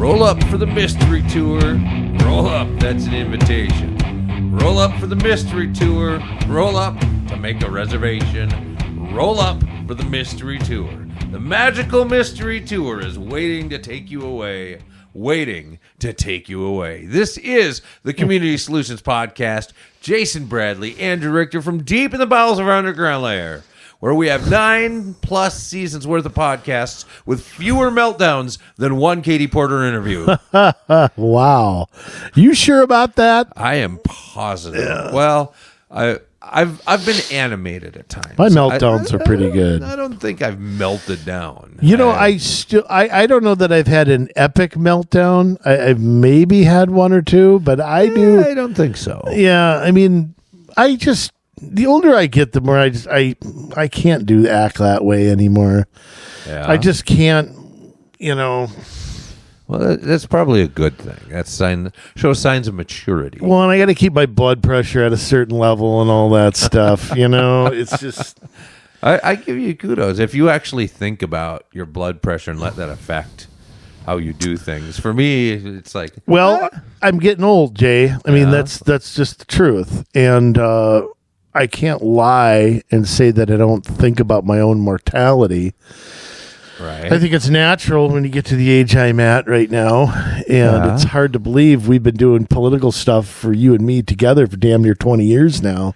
Roll up for the mystery tour. Roll up, that's an invitation. Roll up for the mystery tour. Roll up to make a reservation. Roll up for the mystery tour. The magical mystery tour is waiting to take you away. Waiting to take you away. This is the Community Solutions Podcast. Jason Bradley, Andrew Richter from deep in the bowels of our underground lair, where we have 9+ seasons worth of podcasts with fewer meltdowns than one Katie Porter interview. Wow. You sure about that? I am positive. Yeah. Well, I've been animated at times. My meltdowns are pretty good. I don't think I've melted down. You know, I don't know that I've had an epic meltdown. I've maybe had one or two, but I don't think so. Yeah, I mean, the older I get, the more I can't act that way anymore. Yeah. I just can't, you know. Well, that's probably a good thing. That's shows signs of maturity. Well, and I got to keep my blood pressure at a certain level and all that stuff. You know, it's just. I give you kudos if you actually think about your blood pressure and let that affect how you do things. For me, it's like, well, I'm getting old, Jay. I mean, that's just the truth, and I can't lie and say that I don't think about my own mortality. Right. I think it's natural when you get to the age I'm at right now, and it's hard to believe we've been doing political stuff for you and me together for damn near 20 years now,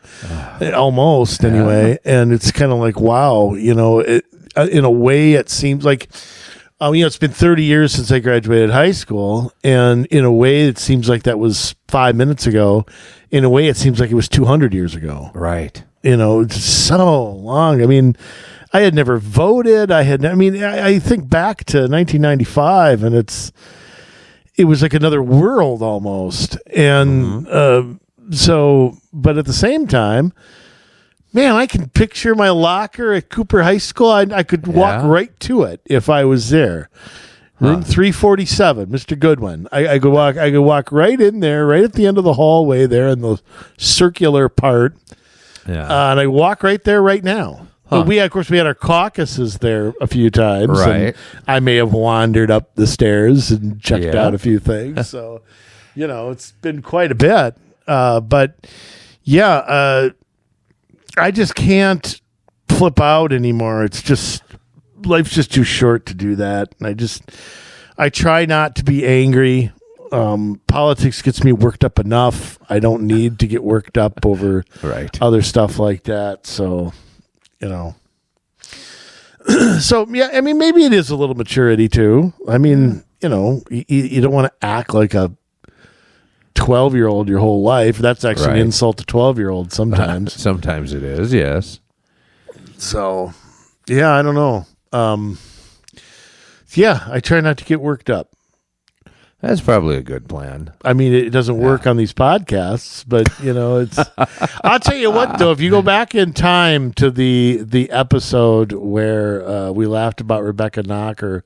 almost anyway. And it's kind of like, wow, you know, in a way it seems like, you know, it's been 30 years since I graduated high school, and in a way it seems like that was 5 minutes ago. In a way it seems like it was 200 years ago. Right. You know, it's so long. I mean, I had never voted. I think back to 1995, and it was like another world almost. And but at the same time, man, I can picture my locker at Cooper High School. I could walk right to it if I was there. Room 347, Mr. Goodwin. I could walk right in there, right at the end of the hallway there in the circular part. Yeah. And I walk right there right now. But we had our caucuses there a few times. Right. And I may have wandered up the stairs and checked out a few things. So, you know, it's been quite a bit. But, yeah, I just can't flip out anymore. It's just, life's just too short to do that. And I try not to be angry. Politics gets me worked up enough. I don't need to get worked up over other stuff like that. So, you know, so yeah, I mean, maybe it is a little maturity too. I mean, you know, you don't want to act like a 12-year-old your whole life. That's actually an insult to 12-year-old sometimes. Sometimes it is, yes. So, yeah, I don't know. Yeah, I try not to get worked up. That's probably a good plan. I mean, it doesn't work on these podcasts, but, you know, it's... I'll tell you what, though, if you go back in time to the episode where we laughed about Rebecca Knocker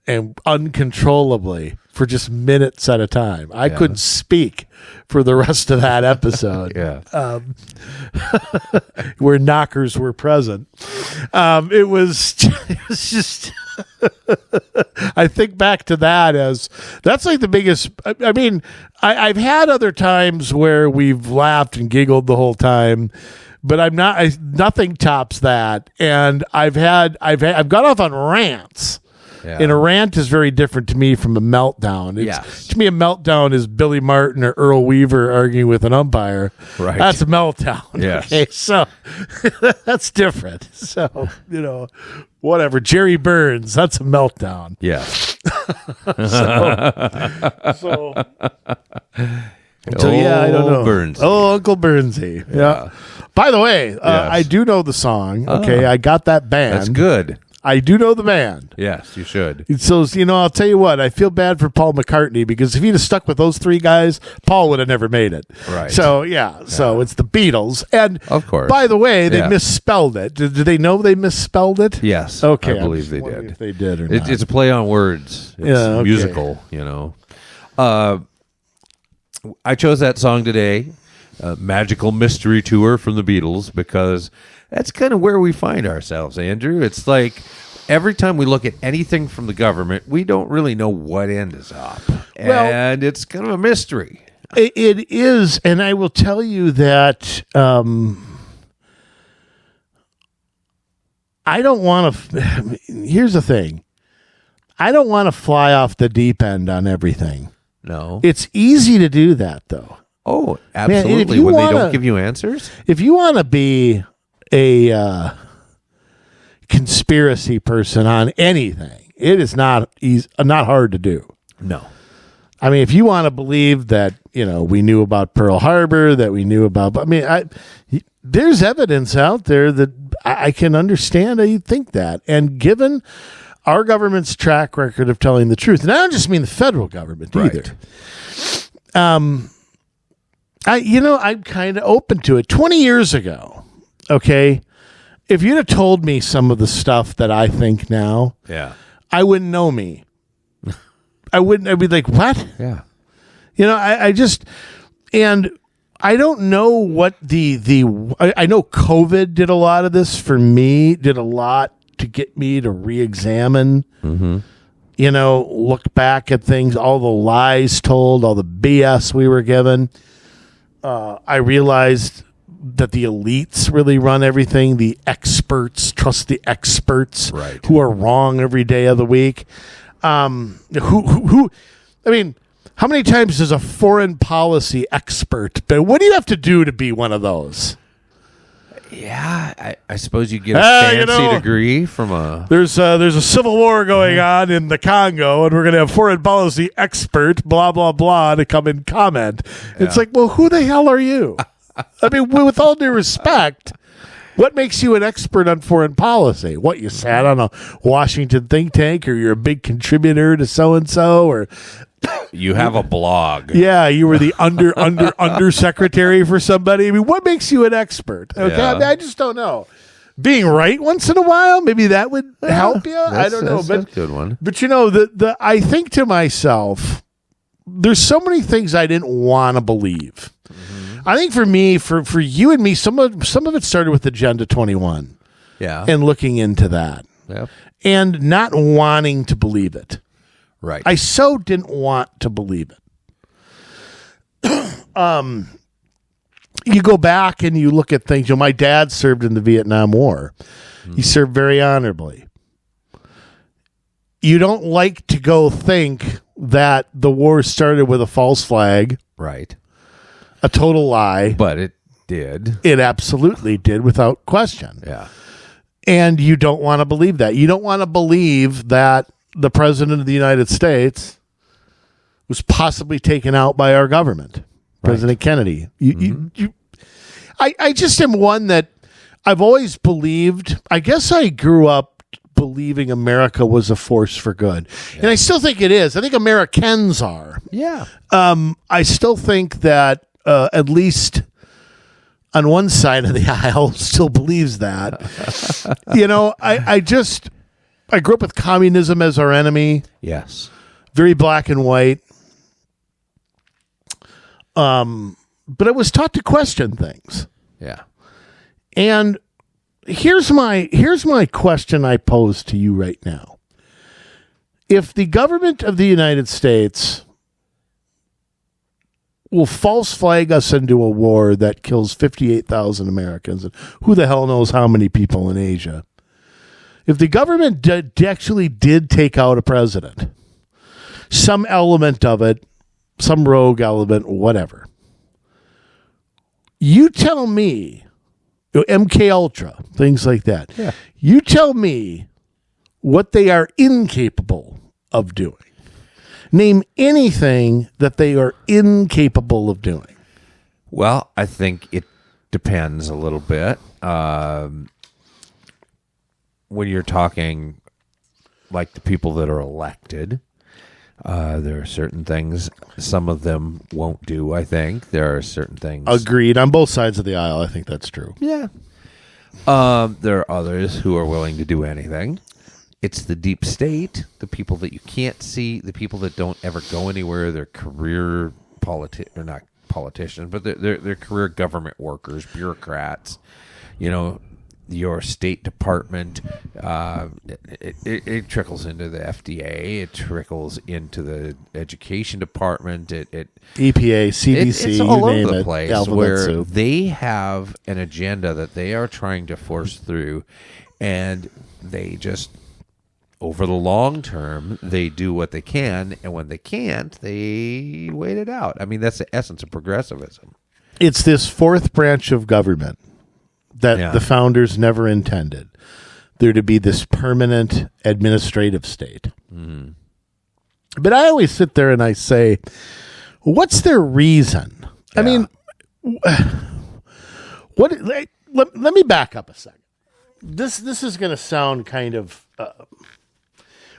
and uncontrollably for just minutes at a time, I couldn't speak for the rest of that episode. Where knockers were present. It was just... I think back to that as that's like the biggest. I mean, I've had other times where we've laughed and giggled the whole time, but nothing tops that. And I've gone off on rants. Yeah. And a rant is very different to me from a meltdown. To me, a meltdown is Billy Martin or Earl Weaver arguing with an umpire. Right. That's a meltdown. Yes. Okay, so that's different. So, you know, whatever. Jerry Burns, that's a meltdown. Yeah. So yeah, I don't know. Burnsy. Oh, Uncle Burnsy. Yeah. By the way, I do know the song. Okay, I got that band. That's good. I do know the band. Yes, you should. So, you know, I'll tell you what, I feel bad for Paul McCartney because if he'd have stuck with those three guys, Paul would have never made it. Right. So, so it's the Beatles. And, of course, by the way, they misspelled it. Did they know they misspelled it? Yes. Okay. I believe they did. If they did or not. It's a play on words. It's musical, you know. I chose that song today, Magical Mystery Tour from the Beatles, because that's kind of where we find ourselves, Andrew. It's like every time we look at anything from the government, we don't really know what end is up. Well, And it's kind of a mystery. It is, and I will tell you that I don't want to. Here's the thing: I don't want to fly off the deep end on everything. No, It's easy to do that, though. oh, if absolutely. you When they wanna- don't give you answers, If you want to be a conspiracy person on anything, it is not easy, not hard to do. no. I mean, if you want to believe that, we knew about Pearl Harbor, that we knew about, there's evidence out there that I can understand how you think that. And given our government's track record of telling the truth, and I don't just mean the federal government either. I'm kind of open to it. 20 years ago, okay, if you'd have told me some of the stuff that I think now, Yeah. I wouldn't know me. I'd be like, what? Yeah. I just, and I don't know what I know COVID did a lot of this for me, did a lot to get me to re-examine, look back at things, all the lies told, all the BS we were given. I realized that the elites really run everything. The experts, trust the experts, Right. who are wrong every day of the week. How many times does a foreign policy expert, but what do you have to do to be one of those? Yeah, I suppose you get a fancy degree from a... There's a civil war going on in the Congo, and we're going to have foreign policy expert, blah, blah, blah, to come and comment. It's like, well, who the hell are you? I mean, with all due respect, what makes you an expert on foreign policy? What, you sat on a Washington think tank, or you're a big contributor to so-and-so, or... You have a blog. Yeah, you were the undersecretary for somebody. I mean, what makes you an expert? Okay, Yeah. I just don't know. Being right once in a while, maybe that would help you. I don't know, That's a good one. but I think to myself, there's so many things I didn't want to believe. I think for me, for you and me, some of it started with Agenda 21 Yeah. and looking into that Yep. and not wanting to believe it. Right. I so didn't want to believe it. You go back and you look at things. My dad served in the Vietnam War. He served very honorably. You don't like to go think that the war started with a false flag, Right. a total lie. But it did. It absolutely did, without question. Yeah. And you don't want to believe that. You don't want to believe that the President of the United States was possibly taken out by our government, President Kennedy. I just am one that I've always believed. I guess I grew up believing America was a force for good, and I still think it is. I think Americans are. Yeah. I still think that at least on one side of the aisle still believes that. I grew up with communism as our enemy. Yes. Very black and white. But I was taught to question things. Yeah. And here's my question I pose to you right now. If the government of the United States will false flag us into a war that kills 58,000 Americans, and who the hell knows how many people in Asia, if the government actually did take out a president, some element of it, some rogue element, whatever, you tell me, MK Ultra, things like that. Yeah. You tell me what they are incapable of doing. Name anything that they are incapable of doing. Well, I think it depends a little bit. When you're talking like the people that are elected, there are certain things some of them won't do, I think. There are certain things. Agreed. On both sides of the aisle, I think that's true. Yeah. There are others who are willing to do anything. It's the deep state, the people that you can't see, the people that don't ever go anywhere, they're career or not politicians, but they're career government workers, bureaucrats. your State Department. It trickles into the FDA. It trickles into the Education Department. EPA, CDC, it's all you name over the it. place Alphabet where soup. they have an agenda that they are trying to force through, and they just, over the long term, they do what they can, and when they can't, they wait it out. I mean, that's the essence of progressivism. It's this fourth branch of government that the founders never intended there to be, this permanent administrative state. Mm. But I always sit there and I say, what's their reason? Yeah. I mean, let me back up a second. This is going to sound kind of...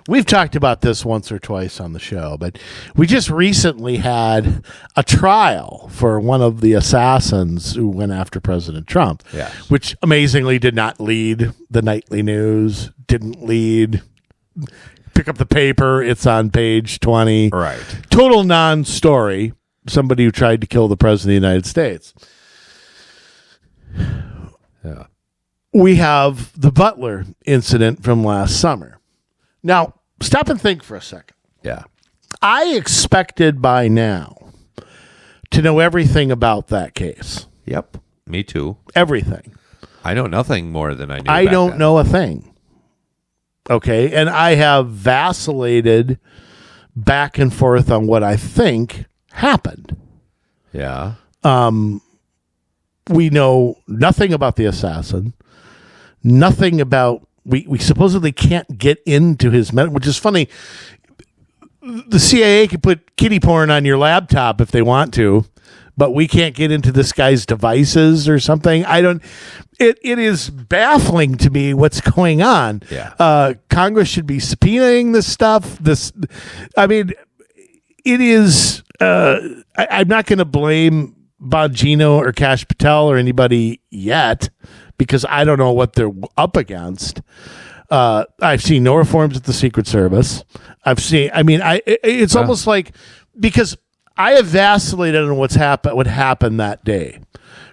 we've talked about this once or twice on the show, but we just recently had a trial for one of the assassins who went after President Trump, which amazingly did not lead the nightly news, didn't lead... Pick up the paper, it's on page 20. Right. Total non-story. Somebody who tried to kill the President of the United States. Yeah. We have the Butler incident from last summer. Now, stop and think for a second. Yeah. I expected by now to know everything about that case. Yep. Me too. Everything. I know nothing more than I knew. I back don't then. know a thing. Okay, and I have vacillated back and forth on what I think happened. Yeah. We know nothing about the assassin, nothing about... We supposedly can't get into his... which is funny. The CIA can put kiddie porn on your laptop if they want to, but we can't get into this guy's devices or something. I don't... It is baffling to me what's going on. Yeah. Congress should be subpoenaing this stuff. I mean, it is... I'm not going to blame Bongino or Kash Patel or anybody yet, because I don't know what they're up against. I've seen no reforms at the Secret Service. It's almost like, because I have vacillated on what happened that day.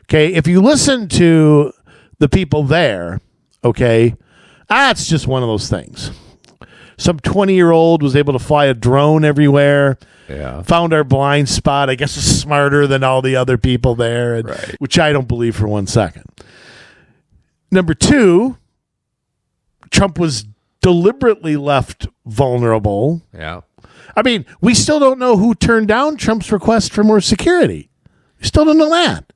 Okay. If you listen to the people there, okay, it's just one of those things. Some 20-year-old was able to fly a drone everywhere. Yeah. Found our blind spot. I guess is smarter than all the other people there, Right. which I don't believe for 1 second. Number two, Trump was deliberately left vulnerable. Yeah. I mean, we still don't know who turned down Trump's request for more security. We still don't know that.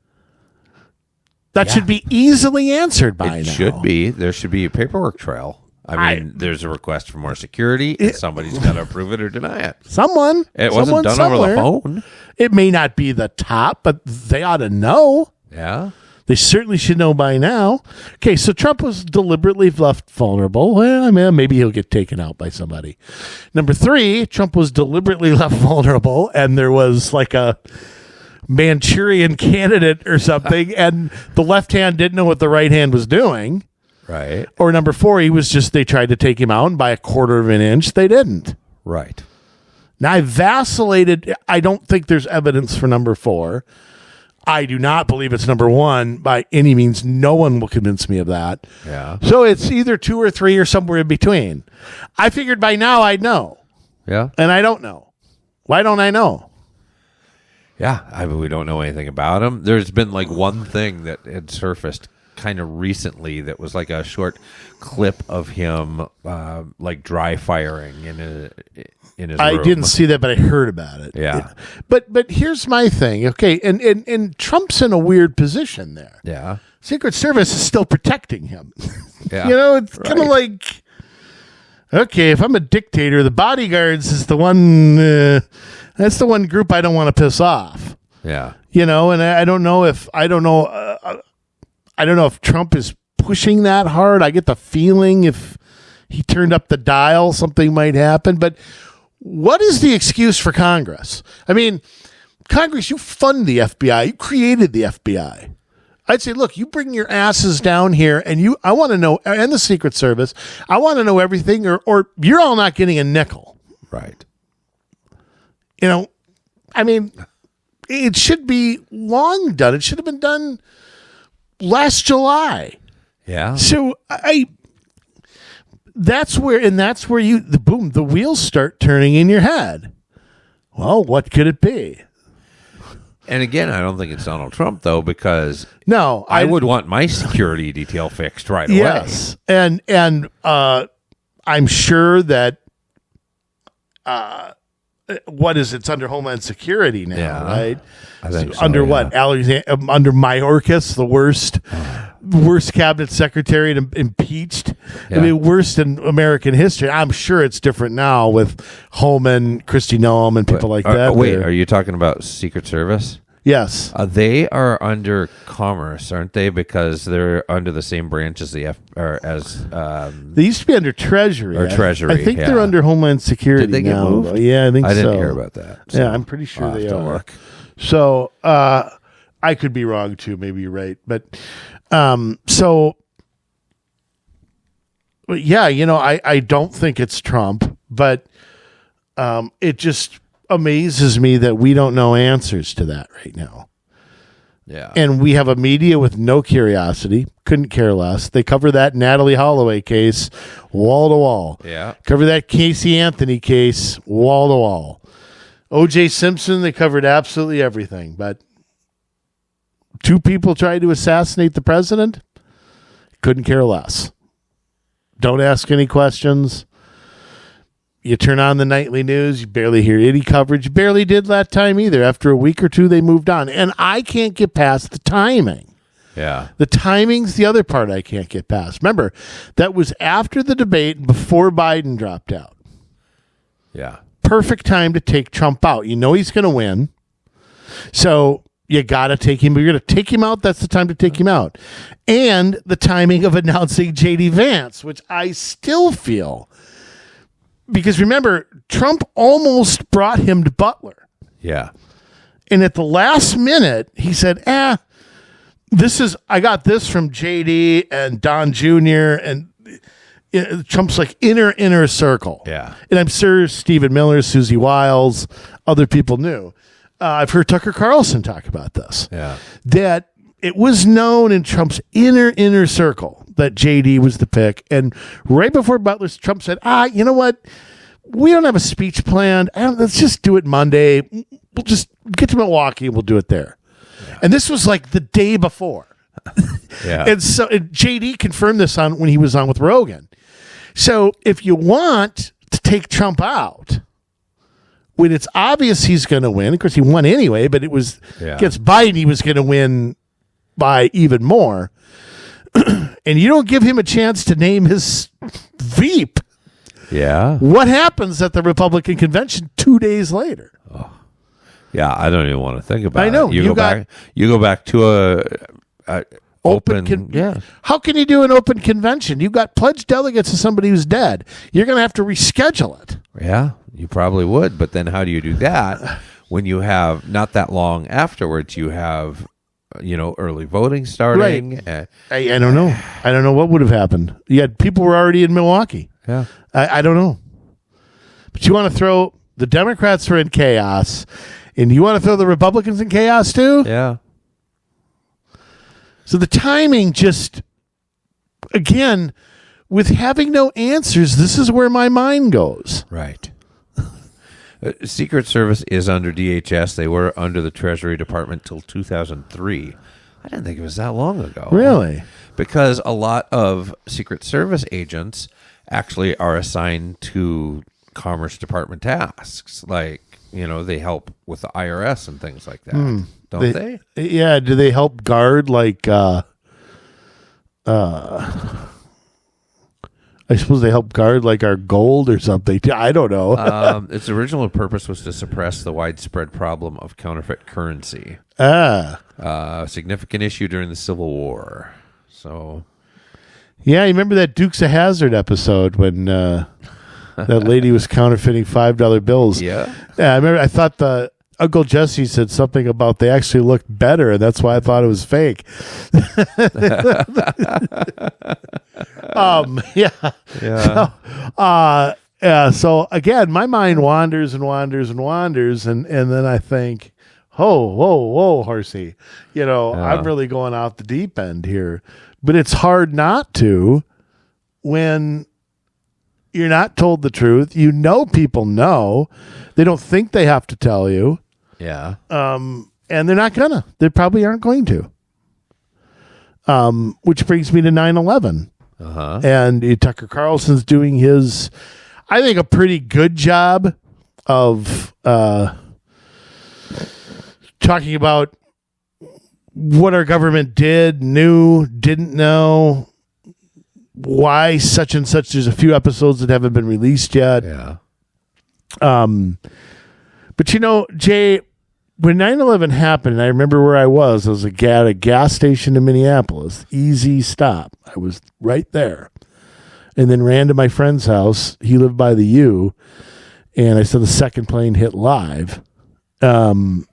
That should be easily answered by now. It should be. There should be a paperwork trail. I mean, there's a request for more security, and somebody's got to approve it or deny it. Someone. It wasn't done somewhere. over the phone. It may not be the top, but they ought to know. Yeah. They certainly should know by now. Okay, so Trump was deliberately left vulnerable. Well, I mean, maybe he'll get taken out by somebody. Number three, Trump was deliberately left vulnerable, and there was like a Manchurian candidate or something, and the left hand didn't know what the right hand was doing. Right. Or number four, they tried to take him out, and by 1/4 of an inch, they didn't. Right. Now, I vacillated. I don't think there's evidence for number four. I do not believe it's number one by any means. No one will convince me of that. Yeah. So it's either 2 or 3 or somewhere in between. I figured by now I'd know. Yeah. And I don't know. Why don't I know? Yeah. I mean, we don't know anything about him. There's been like one thing that had surfaced kind of recently that was like a short clip of him like dry firing in his room. I didn't see that, but I heard about it. Yeah. But here's my thing. Okay, and Trump's in a weird position there. Yeah. Secret Service is still protecting him. Yeah. You know, it's kind of like, okay, if I'm a dictator, the bodyguards is the one. That's the one group I don't want to piss off. Yeah. You know, and I don't know if Trump is pushing that hard. I get the feeling if he turned up the dial, something might happen. But what is the excuse for Congress? I mean, Congress, you fund the FBI. You created the FBI. I'd say, look, you bring your asses down here, and I want to know, and the Secret Service, I want to know everything, or you're all not getting a nickel. Right. You know, I mean, it should be long done. It should have been done last July. Yeah. So that's where the wheels start turning in your head. Well, what could it be? And again, I don't think it's Donald Trump, though, because no, I would want my security detail fixed right away. Yes, and I'm sure that it's under Homeland Security now, right? I think so, under yeah. what? Under Mayorkas, the worst cabinet secretary impeached. Yeah. I mean, worst in American history. I'm sure it's different now with Holman, Kristi Noem, and people like that. Are you talking about Secret Service? Yes. They are under Commerce, aren't they? Because they're under the same branch as they used to be under Treasury. Treasury. I think they're under Homeland Security. Did they get now. moved? Yeah, I think so. I didn't hear about that. So yeah, I'm pretty sure I'll they have to are. look. So I could be wrong too. Maybe you're right, but yeah, I don't think it's Trump, but it just amazes me that we don't know answers to that right now. Yeah. And we have a media with no curiosity, couldn't care less. They cover that Natalie Holloway case wall to wall. Yeah. Cover that Casey Anthony case wall to wall. O.J. Simpson, they covered absolutely everything. But 2 people tried to assassinate the president, couldn't care less. Don't ask any questions. You turn on the nightly news, you barely hear any coverage. You barely did that time either. After a week or 2, they moved on. And I can't get past the timing. Yeah. The timing's the other part I can't get past. Remember, that was after the debate, before Biden dropped out. Yeah. Perfect time to take Trump out. You know he's going to win. So you got to take him. You're going to take him out. That's the time to take him out. And the timing of announcing J.D. Vance, which I still feel. Because remember, Trump almost brought him to Butler. Yeah. And at the last minute, he said, I got this from JD and Don Jr. and Trump's like inner circle. Yeah. And I'm sure Stephen Miller, Susie Wiles, other people knew. I've heard Tucker Carlson talk about this. Yeah. That it was known in Trump's inner circle that JD was the pick. And right before Butler, Trump said, you know what? We don't have a speech planned. Let's just do it Monday. We'll just get to Milwaukee and we'll do it there. Yeah. And this was like the day before. Yeah. And so JD confirmed this when he was on with Rogan. So if you want to take Trump out, when it's obvious he's going to win, of course he won anyway, but it was against Biden, he was going to win by even more. And you don't give him a chance to name his Veep. Yeah. What happens at the Republican convention 2 days later? Oh. Yeah, I don't even want to think about it. I know. You go back to a open. Yeah. How can you do an open convention? You got pledged delegates to somebody who's dead. You're going to have to reschedule it. Yeah, you probably would. But then how do you do that when you have, not that long afterwards, you have, early voting starting? Right. I don't know. I don't know what would have happened. People were already in Milwaukee. Yeah. I don't know. But you want to throw the Democrats are in chaos, and you want to throw the Republicans in chaos too? Yeah. So the timing just, again, with having no answers, this is where my mind goes. Right. Secret Service is under DHS. They were under the Treasury Department till 2003. I didn't think it was that long ago. Really? Because a lot of Secret Service agents actually are assigned to Commerce Department tasks. Like, they help with the IRS and things like that. Don't they? Yeah. Do they help guard I suppose they help guard our gold or something. I don't know. Its original purpose was to suppress the widespread problem of counterfeit currency. A significant issue during the Civil War. So, yeah, you remember that Dukes of Hazzard episode when that lady was counterfeiting $5 bills? Yeah. Yeah, I remember. I thought the Uncle Jesse said something about they actually looked better, and that's why I thought it was fake. Yeah. So again, my mind wanders and wanders and wanders, and then I think, whoa, horsey, I'm really going out the deep end here But it's hard not to when you're not told the truth. You know people know. They don't think they have to tell you. Yeah. And they're not gonna. They probably aren't going to. Which brings me to 9/11. Uh-huh. And Tucker Carlson's doing his, I think, a pretty good job of talking about what our government did, knew, didn't know, why such and such. There's a few episodes that haven't been released yet. Yeah. But Jay, when 9/11 happened, I remember where I was. I was at a gas station in Minneapolis. Easy stop. I was right there. And then ran to my friend's house. He lived by the U. And I saw the second plane hit live. Again,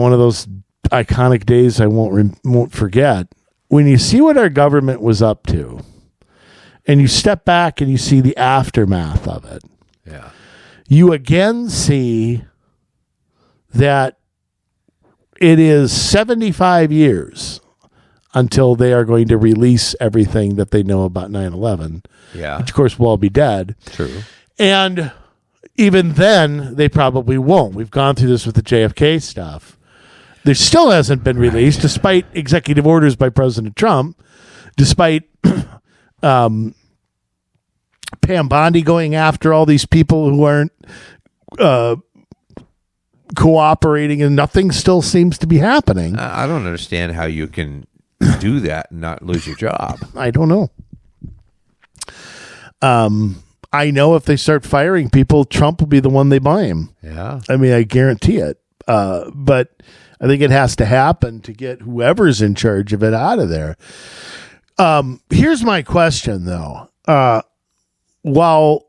one of those iconic days I won't forget. When you see what our government was up to, and you step back and you see the aftermath of it, Yeah. you again see that it is 75 years until they are going to release everything that they know about 9/11, Yeah. which of course will all be dead. True. And even then, they probably won't. We've gone through this with the JFK stuff. There still hasn't been released, despite executive orders by President Trump, despite Pam Bondi going after all these people who aren't cooperating, and nothing still seems to be happening. I don't understand how you can do that and not lose your job. I don't know. I know if they start firing people, Trump will be the one they blame. Yeah. I mean, I guarantee it. But I think it has to happen to get whoever's in charge of it out of there. Here's my question, though. While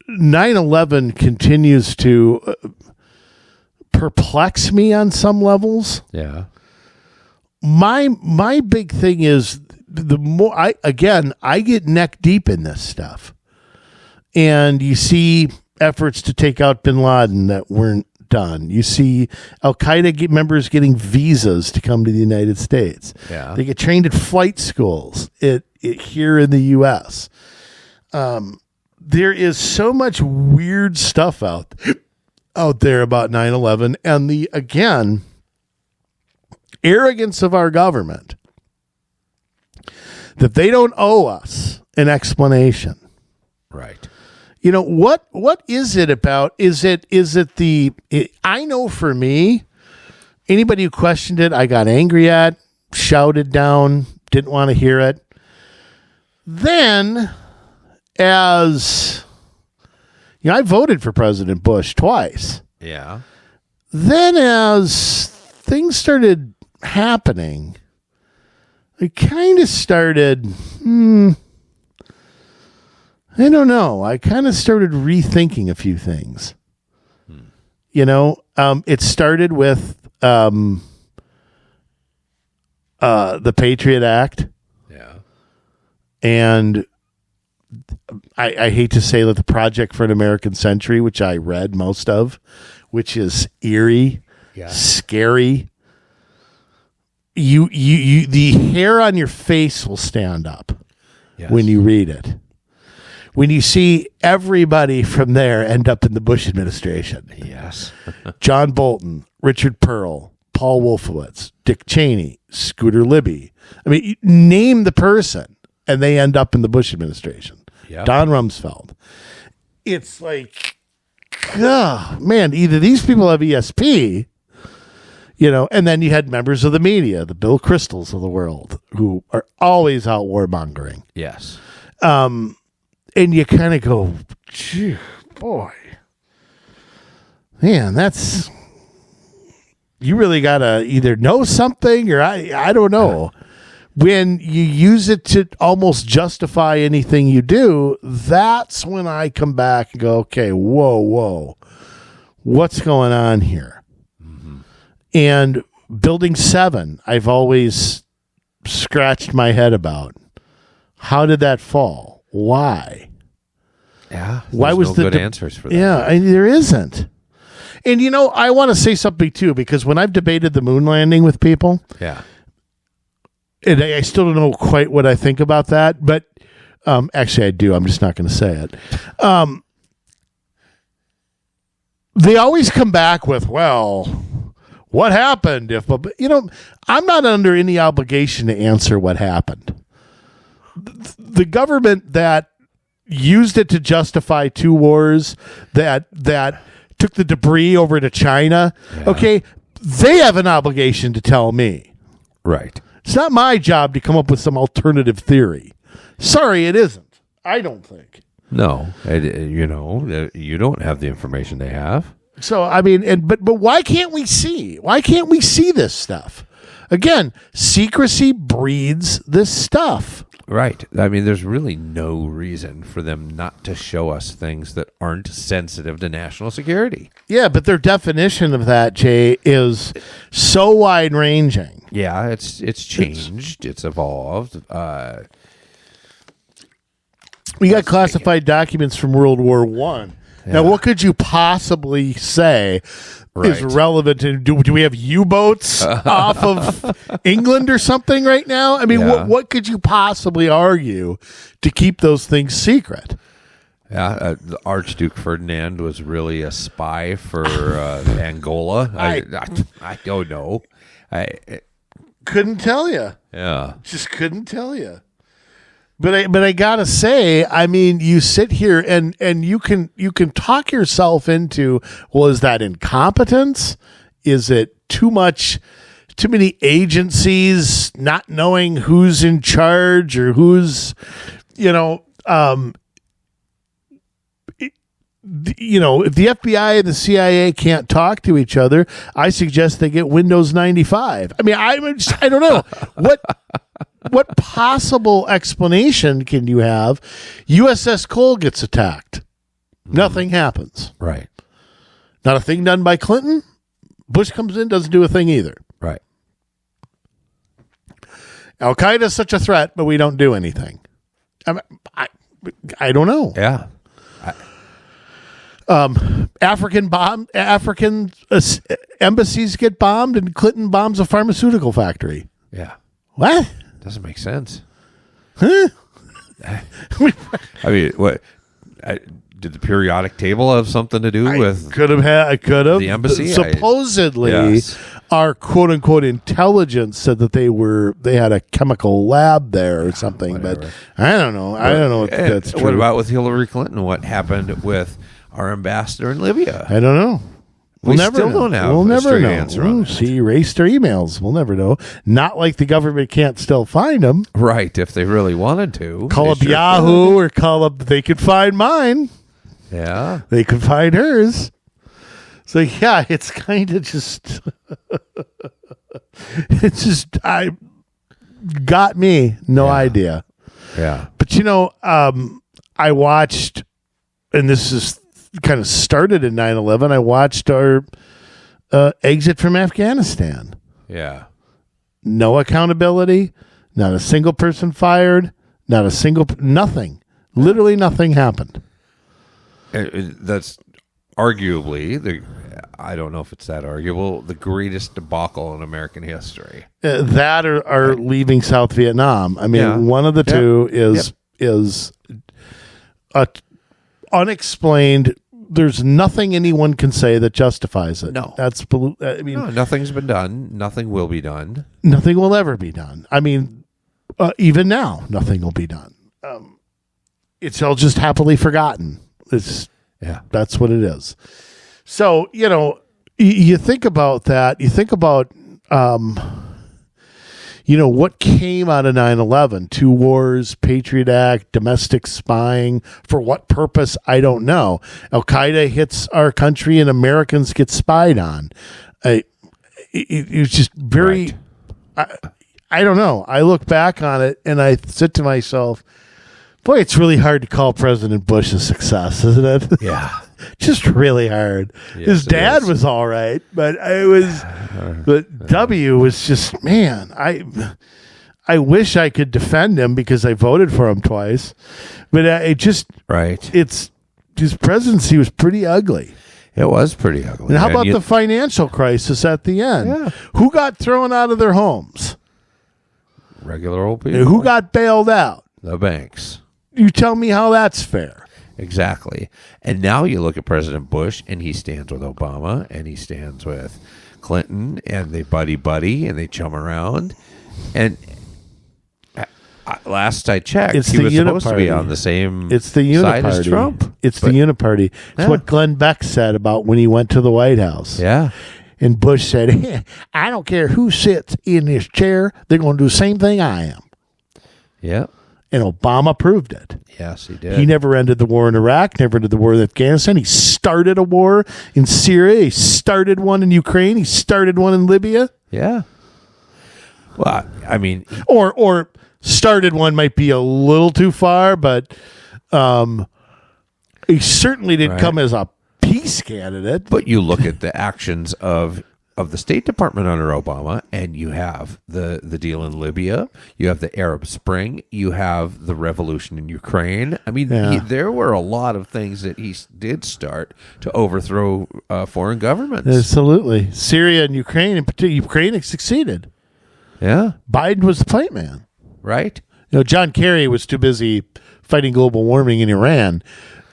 9/11 continues to perplex me on some levels, Yeah. my big thing is the more I get neck deep in this stuff, and you see efforts to take out bin Laden that weren't done. You see Al Qaeda members getting visas to come to the United States. Yeah. They get trained at flight schools here in the U.S. There is so much weird stuff out there about 9/11, and the arrogance of our government that they don't owe us an explanation. Right. What is it about? Is it I know for me, anybody who questioned it, I got angry at, shouted down, didn't want to hear it. Then, I voted for President Bush twice. Yeah. Then as things started happening, I kind of started, I don't know. I kind of started rethinking a few things. It started with the Patriot Act. Yeah. And I hate to say that the Project for an American Century, which I read most of, which is eerie, scary. You the hair on your face will stand up when you read it. When you see everybody from there end up in the Bush administration. Yes. John Bolton, Richard Pearl, Paul Wolfowitz, Dick Cheney, Scooter Libby. I mean, you name the person, and they end up in the Bush administration. Yep. Don Rumsfeld. It's like, man, either these people have ESP, and then you had members of the media, the Bill Crystals of the world, who are always out warmongering. Yes. And you kind of go, gee, boy, man, you really got to either know something or I don't know. When you use it to almost justify anything you do, that's when I come back and go, okay, whoa, what's going on here? Mm-hmm. And Building 7, I've always scratched my head about. How did that fall? Why? Yeah. Why was no good answers for that? Yeah, there isn't. And, I want to say something, too, because when I've debated the moon landing with people, Yeah. and I still don't know quite what I think about that, but actually I do. I'm just not going to say it. They always come back with, well, what happened if, but I'm not under any obligation to answer what happened. The government that used it to justify 2 wars, that took the debris over to China, okay, they have an obligation to tell me. Right. It's not my job to come up with some alternative theory. Sorry, it isn't. I don't think. No, you don't have the information they have. So I mean, but why can't we see? Why can't we see this stuff? Again, secrecy breeds this stuff. Right. I mean, there's really no reason for them not to show us things that aren't sensitive to national security. Yeah, but their definition of that, Jay, is so wide-ranging. Yeah, it's changed. It's evolved. We got classified documents from World War I. Now, what could you possibly say is relevant? Do we have U-boats off of England or something right now? I mean, what could you possibly argue to keep those things secret? Yeah, the Archduke Ferdinand was really a spy for Angola. I don't know. I couldn't tell you. Yeah, just couldn't tell you. But I gotta say, I mean, you sit here and you can talk yourself into, well, is that incompetence? Is it too many agencies not knowing who's in charge or who's, if the FBI and the CIA can't talk to each other, I suggest they get Windows 95. I mean, I don't know what possible explanation can you have? USS Cole gets attacked. Nothing happens. Right. Not a thing done by Clinton. Bush comes in, doesn't do a thing either. Right. Al Qaeda is such a threat, but we don't do anything. I don't know. Yeah. African embassies get bombed, and Clinton bombs a pharmaceutical factory. Yeah. What? Doesn't make sense. Huh? I mean, what did the periodic table have something to do with? Could have the embassy. Supposedly, our quote unquote intelligence said that they had a chemical lab there or something, whatever. But I don't know. I don't know if that's true. What about with Hillary Clinton? What happened with our ambassador in Libya? I don't know. We'll never know. We'll never know. She erased her emails. We'll never know. Not like the government can't still find them. Right, if they really wanted to. Call up Yahoo or call up. They could find mine. Yeah. They could find hers. So, yeah, it's kind of just. It's just. I got me. No idea. Yeah. But, I watched, and this is kind of started in 9/11. I watched our exit from Afghanistan. Yeah. No accountability. Not a single person fired. Nothing. Literally nothing happened. That's arguably I don't know if it's that arguable, the greatest debacle in American history. That or leaving South Vietnam. I mean, one of the two is unexplained. There's nothing anyone can say that justifies it. No. Nothing's been done. Nothing will be done. Nothing will ever be done. I mean, even now, nothing will be done. It's all just happily forgotten. That's what it is. So, you think about that. You think about, what came out of 9/11, 2 wars, Patriot Act, domestic spying. For what purpose? I don't know. Al Qaeda hits our country and Americans get spied on. It was just very, I don't know. I look back on it and I said to myself, boy, it's really hard to call President Bush a success, isn't it? Yeah. Just really hard. Yes, his dad was all right, but W was just, man, I wish I could defend him because I voted for him twice, but his presidency was pretty ugly. It was pretty ugly. And how about the financial crisis at the end? Yeah. Who got thrown out of their homes? regular old people? Who got bailed out? The banks. You tell me how that's fair. Exactly. And now you look at President Bush, and he stands with Obama, and he stands with Clinton, and they buddy, and they chum around. And last I checked, he was supposed to be on the same side as Trump. It's the uniparty. It's what Glenn Beck said about when he went to the White House. Yeah. And Bush said, I don't care who sits in this chair. They're going to do the same thing I am. Yeah. And Obama proved it. Yes, he did. He never ended the war in Iraq, never ended the war in Afghanistan. He started a war in Syria. He started one in Ukraine. He started one in Libya. Yeah. Well, I mean... Or started one might be a little too far, but he certainly didn't come as a peace candidate. But you look at the actions of the State Department under Obama, and you have the deal in Libya, you have the Arab Spring, you have the revolution in Ukraine. I mean, there were a lot of things that he did start to overthrow foreign governments. Absolutely. Syria and Ukraine, in particular, Ukraine succeeded. Yeah. Biden was the plate man. Right. You know, John Kerry was too busy fighting global warming in Iran.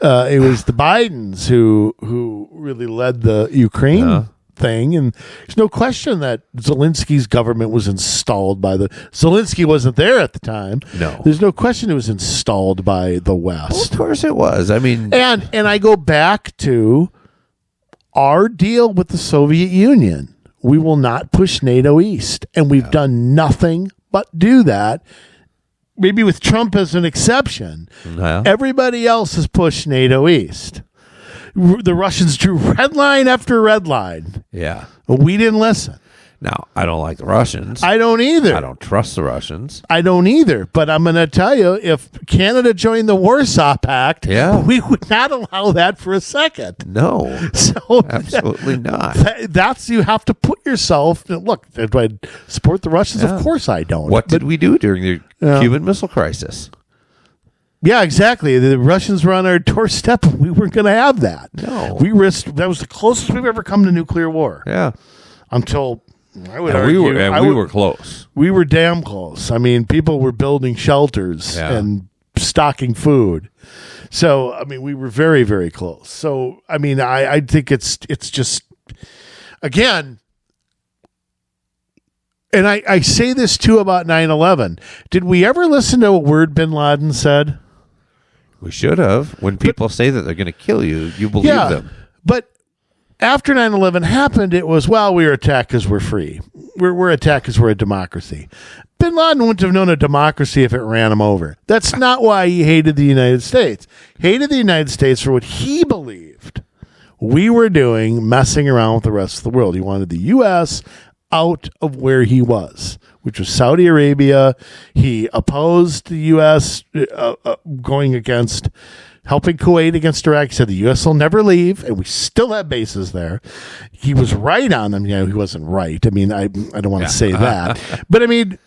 It was the Bidens who really led the Ukraine thing, and there's no question that Zelensky's government was installed by Zelensky wasn't there at the time. No. There's no question it was installed by the West. Well, of course it was. I mean... And I go back to our deal with the Soviet Union. We will not push NATO east, and we've done nothing but do that. Maybe with Trump as an exception. Everybody else has pushed NATO east. The Russians drew red line after red line. Yeah. We didn't listen. Now, I don't like the Russians. I don't either. I don't trust the Russians. I don't either. But I'm going to tell you, if Canada joined the Warsaw Pact, we would not allow that for a second. No. So absolutely not. That's, you have to put yourself, look, do I support the Russians? Of course I don't. What did we do during the Cuban Missile Crisis? Yeah, exactly. The Russians were on our doorstep. We weren't going to have that. No. We risked, that was the closest we've ever come to nuclear war. Yeah. Until... I would argue, we were close. We were damn close. I mean, people were building shelters and stocking food. So, I mean, we were very, very close. So, I mean, I think it's just, again, and I say this too about 9/11. Did we ever listen to a word bin Laden said? We should have. When people say that they're going to kill you, you believe them. But after 9/11 happened, it was, well, we were attacked because we're free. We're attacked because we're a democracy. Bin Laden wouldn't have known a democracy if it ran him over. That's not why he hated the United States. Hated the United States for what he believed we were doing, messing around with the rest of the world. He wanted the U.S. out of where he was, which was Saudi Arabia. He opposed the U.S. Going against... helping Kuwait against Iraq. He said the U.S. will never leave, and we still have bases there. He was right on them. You know, he wasn't right. I mean, I don't want to say that. But, I mean,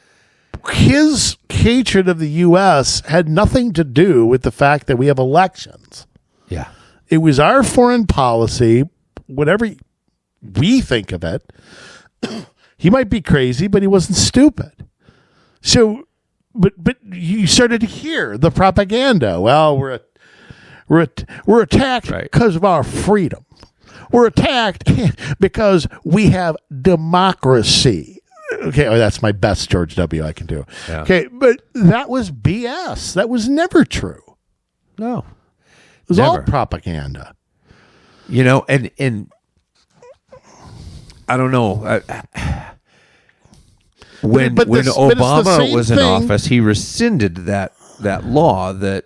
his hatred of the U.S. had nothing to do with the fact that we have elections. Yeah. It was our foreign policy, whatever we think of it. He might be crazy, but he wasn't stupid. So, but you started to hear the propaganda. Well, we're attacked because of our freedom. We're attacked because we have democracy. Okay, that's my best George W. I can do. Yeah. Okay, but that was BS. That was never true. No. It was all propaganda. You know, and I don't know. When Obama was in office, he rescinded that law that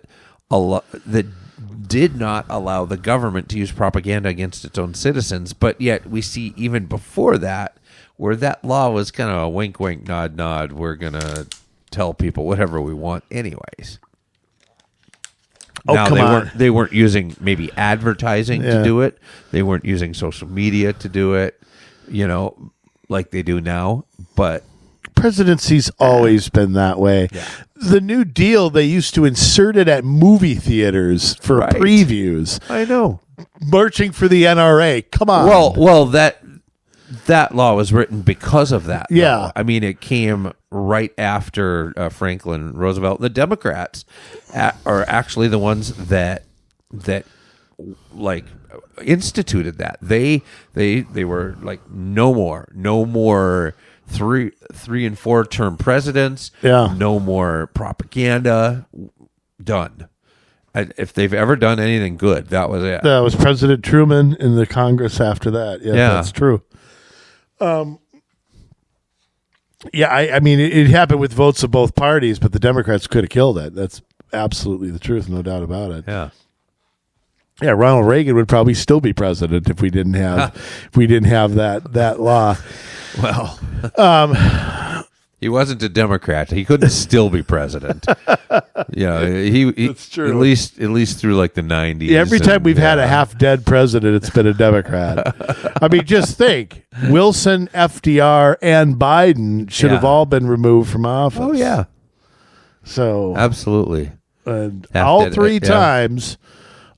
did not allow the government to use propaganda against its own citizens, but yet we see even before that, where that law was kind of a wink, wink, nod, nod, we're going to tell people whatever we want anyways. Now, they weren't using maybe advertising to do it. They weren't using social media to do it, you know, like they do now, but presidency's always been that way. Yeah. The New Deal, they used to insert it at movie theaters for Right. previews. I know. Marching for the NRA. Come on. Well, that law was written because of that. Yeah. Though. I mean, it came right after Franklin Roosevelt. The Democrats are actually the ones that like instituted that. They were like no more 3 and 4 term presidents. Yeah. No more propaganda. Done. If they've ever done anything good, that was it. That was President Truman in the Congress after that. Yeah. That's true. I mean, it happened with votes of both parties, but the Democrats could have killed it. That's absolutely the truth, no doubt about it. Yeah. Yeah, Ronald Reagan would probably still be president if we didn't have that law. Well, he wasn't a Democrat. He couldn't still be president. Yeah, he That's true. At least through like the 90s. Yeah, every time we've had a half-dead president, it's been a Democrat. I mean, just think. Wilson, FDR, and Biden should have all been removed from office. Oh, yeah. So absolutely. All 3 times,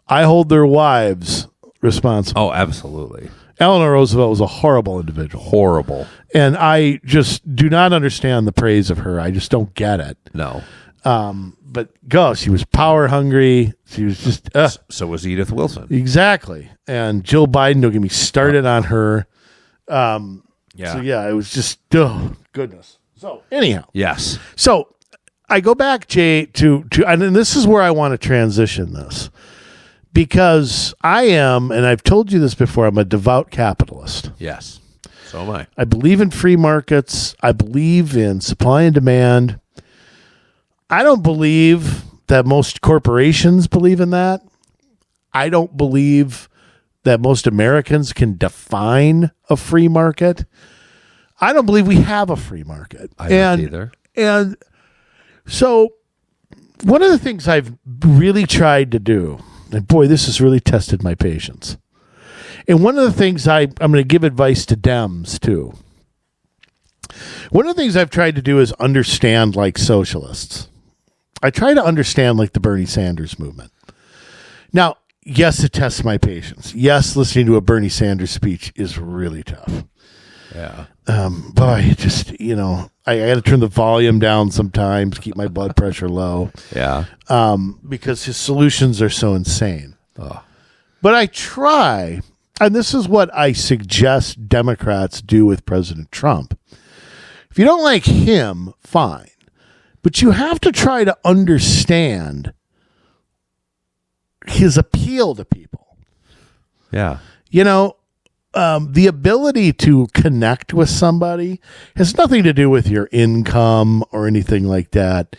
I hold their wives responsible. Oh, absolutely. Eleanor Roosevelt was a horrible individual. Horrible. And I just do not understand the praise of her. I just don't get it. No. But she was power hungry. She was just So was Edith Wilson. exactly. And Jill Biden, don't get me started on her. Yeah. So it was just goodness. So anyhow, Yes. so I go back, Jay, to and then this is where I want to transition this, because I am, and I've told you this before, I'm a devout capitalist. Yes. So am I. I believe in free markets. I believe in supply and demand. I don't believe that most corporations believe in that. I don't believe that most Americans can define a free market. I don't believe we have a free market. I don't either. And so one of the things I've really tried to do, and boy, this has really tested my patience. And one of the things I'm going to give advice to Dems too. One of the things I've tried to do is understand like socialists. I try to understand like the Bernie Sanders movement. Now, yes, it tests my patience. Yes, listening to a Bernie Sanders speech is really tough. Yeah. Boy, it just, I got to turn the volume down sometimes, keep my blood pressure low. Yeah. Because his solutions are so insane. Oh. But I try, and this is what I suggest Democrats do with President Trump. If you don't like him, fine. But you have to try to understand his appeal to people. Yeah. The ability to connect with somebody has nothing to do with your income or anything like that.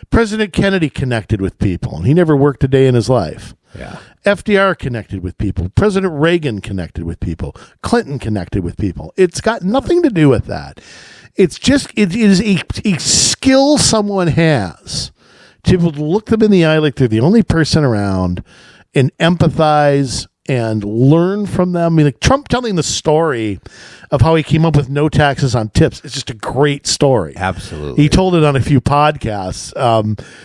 President Kennedy connected with people, and he never worked a day in his life. Yeah. FDR connected with people. President Reagan connected with people. Clinton connected with people. It's got nothing to do with that. It's just, it is a skill someone has to be able to look them in the eye like they're the only person around and empathize and learn from them. I mean, like Trump telling the story of how he came up with no taxes on tips. It's just a great story. Absolutely. He told it on a few podcasts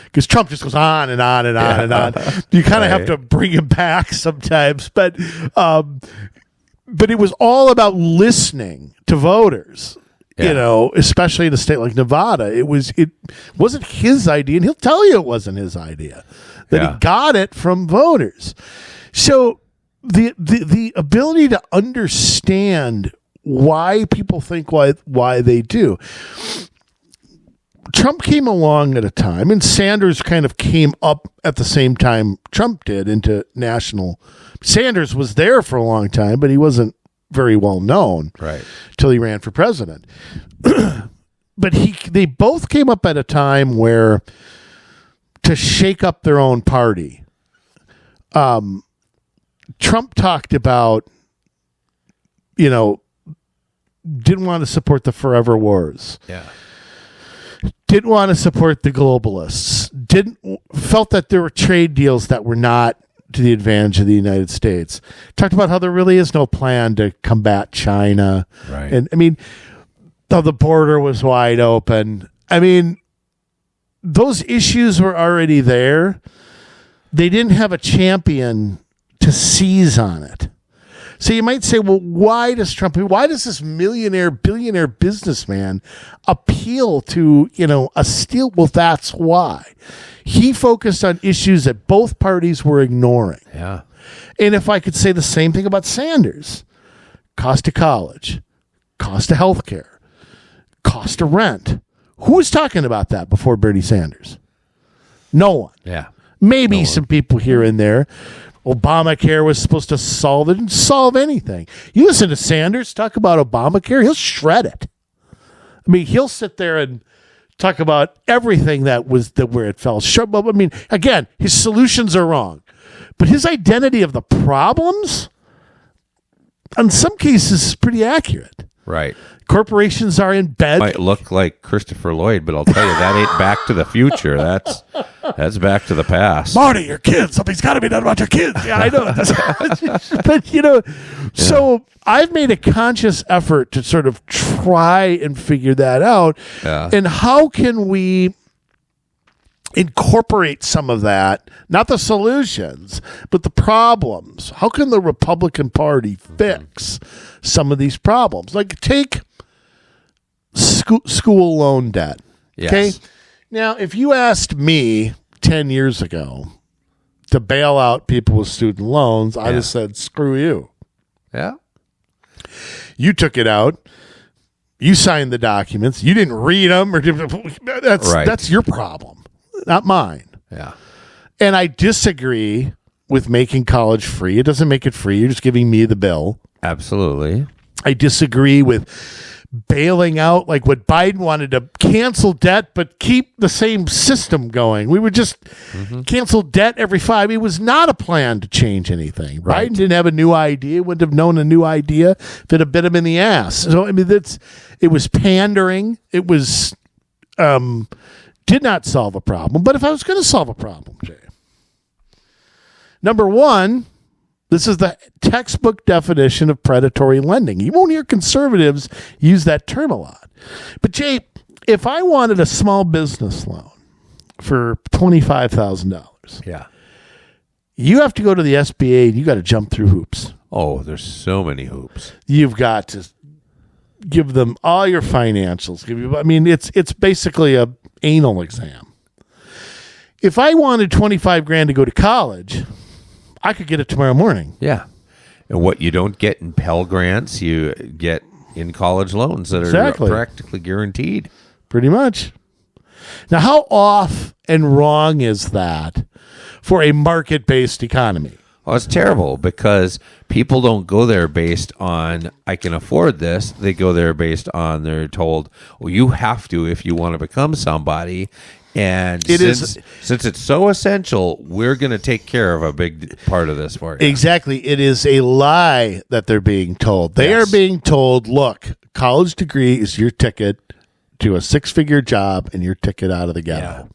because Trump just goes on and on and on and on. You kind of have to bring him back sometimes, but it was all about listening to voters. Yeah. Especially in a state like Nevada, it wasn't his idea, and he'll tell you it wasn't his idea. That he got it from voters. So the ability to understand why people think why they do. Trump came along at a time, and Sanders kind of came up at the same time Trump did into national. Sanders was there for a long time, but he wasn't very well known, right, till he ran for president. But they both came up at a time where to shake up their own party. Trump talked about, didn't want to support the forever wars. Yeah. Didn't want to support the globalists. Felt that there were trade deals that were not to the advantage of the United States. Talked about how there really is no plan to combat China. Right. And I mean, the border was wide open. I mean, those issues were already there. They didn't have a champion to seize on it. So you might say, well, why does this millionaire, billionaire businessman appeal to, a steel? Well, that's why. He focused on issues that both parties were ignoring. Yeah. And if I could say the same thing about Sanders, cost of college, cost of healthcare, cost of rent. Who was talking about that before Bernie Sanders? No one. Yeah. Maybe some people here and there. Obamacare was supposed to solve it. It didn't solve anything. You listen to Sanders talk about Obamacare, he'll shred it. I mean, he'll sit there and talk about everything where it fell short. But I mean, again, his solutions are wrong. But his identity of the problems, in some cases, is pretty accurate. Right. Corporations are in bed. Might look like Christopher Lloyd, but I'll tell you, that ain't Back to the Future. That's Back to the Past. Marty, your kids. Something's got to be done about your kids. Yeah, I know. But, so I've made a conscious effort to sort of try and figure that out. Yeah. And how can we incorporate some of that, not the solutions, but the problems? How can the Republican Party fix some of these problems? Like take school loan debt. Yes. Okay. Now, if you asked me 10 years ago to bail out people with student loans, I'd have said, screw you. Yeah. You took it out. You signed the documents. You didn't read them. That's your problem, not mine. Yeah. And I disagree with making college free. It doesn't make it free. You're just giving me the bill. Absolutely. I disagree with bailing out like what Biden wanted to cancel debt but keep the same system going. We would just cancel debt every 5. It was not a plan to change anything. Right. Biden didn't have a new idea, wouldn't have known a new idea if it had bit him in the ass. So I mean, it was pandering. It was did not solve a problem. But if I was going to solve a problem, Jay, number one, this is the textbook definition of predatory lending. You won't hear conservatives use that term a lot. But, Jay, if I wanted a small business loan for $25,000, Yeah. you have to go to the SBA and you got to jump through hoops. Oh, there's so many hoops. You've got to give them all your financials. It's basically a anal exam. If I wanted $25,000 to go to college, I could get it tomorrow morning. Yeah. And what you don't get in Pell Grants, you get in college loans that are practically guaranteed. Pretty much. Now, how off and wrong is that for a market-based economy? Well, it's terrible because people don't go there based on, I can afford this. They go there based on, they're told, well, you have to if you want to become somebody. And since it's so essential, we're going to take care of a big part of this for you. Exactly. It is a lie that they're being told. They are being told, look, college degree is your ticket to a 6-figure job and your ticket out of the ghetto. Yeah.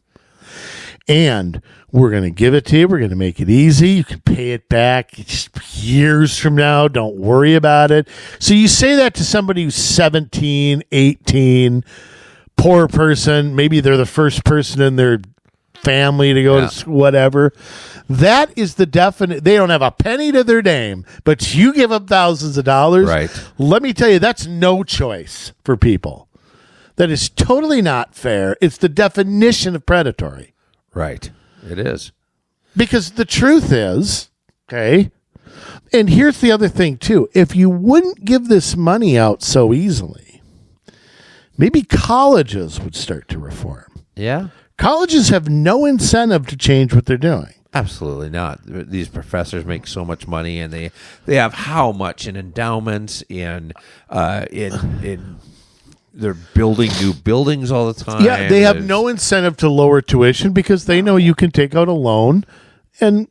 And we're going to give it to you. We're going to make it easy. You can pay it back just years from now. Don't worry about it. So you say that to somebody who's 17, 18, poor person, maybe they're the first person in their family to go to whatever. That is the definite. They don't have a penny to their name, but you give up thousands of dollars. Right. Let me tell you, that's no choice for people. That is totally not fair. It's the definition of predatory. Right. It is. Because the truth is, okay, and here's the other thing too. If you wouldn't give this money out so easily, maybe colleges would start to reform. Yeah. Colleges have no incentive to change what they're doing. Absolutely not. These professors make so much money, and they have how much in endowments, in they're building new buildings all the time. Yeah, they have no incentive to lower tuition because they know you can take out a loan and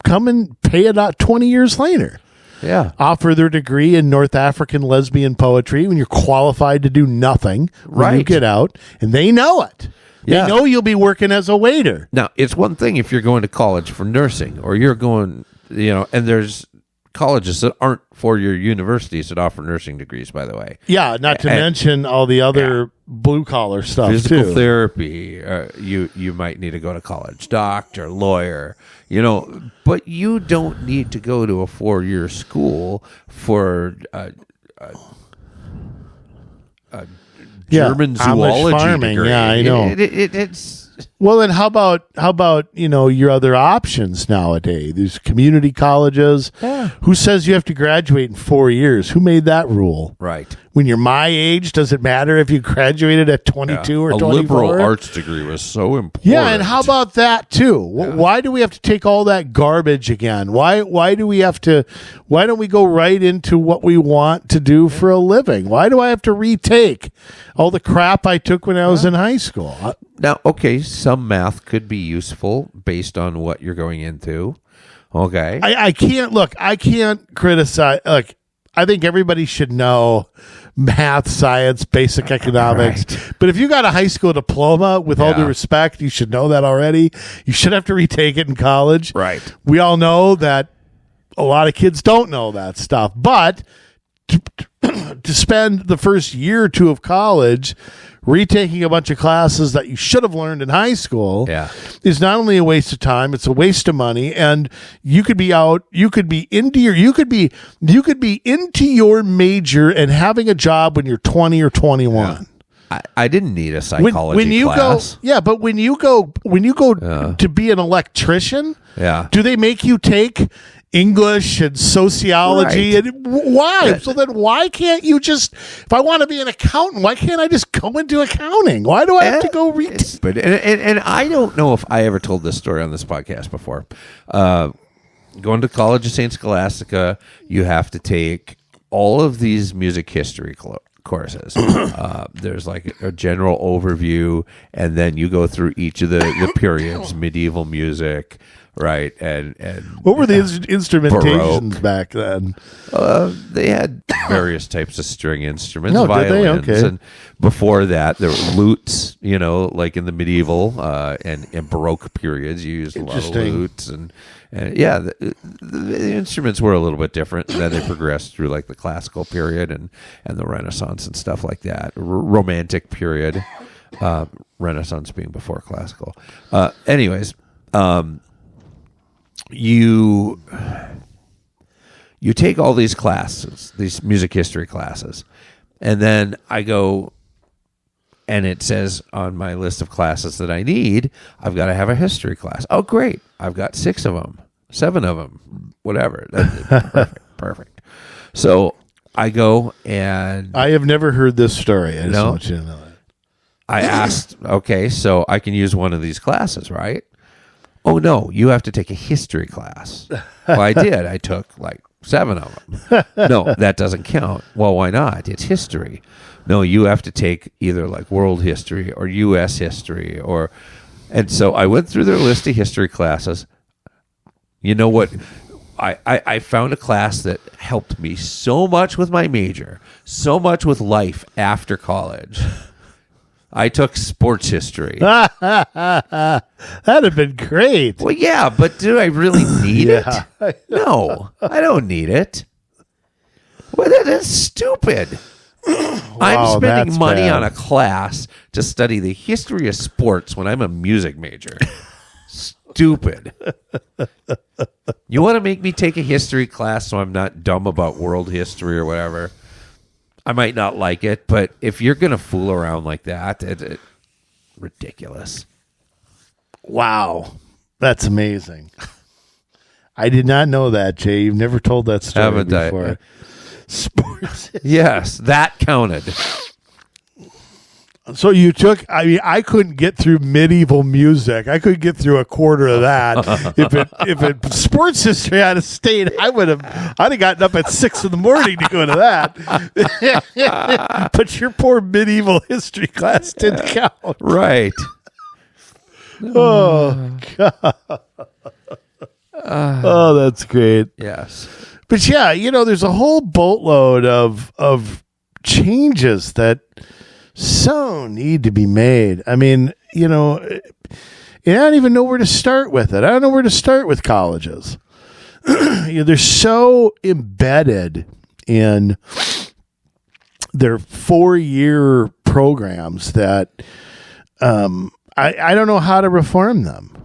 come and pay it out 20 years later. Yeah. Offer their degree in North African lesbian poetry when you're qualified to do nothing when you get out, and they know it. Yeah. They know you'll be working as a waiter. Now, it's one thing if you're going to college for nursing or you're going, and there's colleges that aren't four-year universities that offer nursing degrees, by the way. Yeah, not to mention all the other blue-collar stuff, Physical too. therapy, you might need to go to college. Doctor, lawyer, but you don't need to go to a four-year school for German zoology farming. degree. Yeah, I know. It's... Well, then how about your other options nowadays? There's community colleges. Yeah. Who says you have to graduate in 4 years? Who made that rule? Right. When you're my age, does it matter if you graduated at 22 or 24? A liberal arts degree was so important. Yeah, and how about that too? Why do we have to take all that garbage again? Why do we have to? Why don't we go right into what we want to do for a living? Why do I have to retake all the crap I took when I was in high school? Now, okay, some math could be useful based on what you're going into. Okay. I can't criticize. Look, I think everybody should know math, science, basic economics. Right. But if you got a high school diploma, with all due respect, you should know that already. You should have to retake it in college. Right. We all know that a lot of kids don't know that stuff. But to spend the first year or two of college retaking a bunch of classes that you should have learned in high school is not only a waste of time, it's a waste of money. And you could be into your major and having a job when you're 20 or 21. I didn't need a psychology when you class. but when you go to be an electrician, do they make you take English and sociology? Right. And why? So then why can't you just, if I want to be an accountant, why can't I just go into accounting? Why do I have to go read? But and I don't know if I ever told this story on this podcast before. Going to College of St. Scholastica, you have to take all of these music history courses. There's like a general overview, and then you go through each of the periods, medieval music, right? And what were the instrumentations back then? They had various types of string instruments, No, violins, did they? Okay. and before that there were lutes. Like in the medieval and Baroque periods, you used a lot of lutes, and the instruments were a little bit different. And then they progressed through like the classical period and the Renaissance and stuff like that. Romantic period, Renaissance being before classical. Anyways. You take all these classes, these music history classes, and then I go, and it says on my list of classes that I need, I've got to have a history class. Oh, great. I've got 6 of them, 7 of them, whatever. Perfect. So I go and... I have never heard this story. I just want you to know that. I asked, okay, so I can use one of these classes, right? Oh, no, you have to take a history class. Well, I did. I took like 7 of them. No, that doesn't count. Well, why not? It's history. No, you have to take either like world history or U.S. history. And so I went through their list of history classes. You know what? I found a class that helped me so much with my major, so much with life after college. I took sports history. That'd have been great. Well, yeah, but do I really need it? No, I don't need it. Well, that is stupid. I'm spending money on a class to study the history of sports when I'm a music major. Stupid. You want to make me take a history class so I'm not dumb about world history or whatever? I might not like it, but if you're going to fool around like that, it's ridiculous. Wow. That's amazing. I did not know that, Jay. You've never told that story before. Sports. Yes, that counted. So you took, I couldn't get through medieval music. I couldn't get through a quarter of that. If it sports history I'd have stayed, I'd have gotten up at 6 a.m. to go to that. But your poor medieval history class didn't count. Right. Oh, God. Oh, that's great. Yes. But yeah, there's a whole boatload of changes that so need to be made. I mean, I don't even know where to start with it. I don't know where to start with colleges. they're so embedded in their 4-year programs that I don't know how to reform them.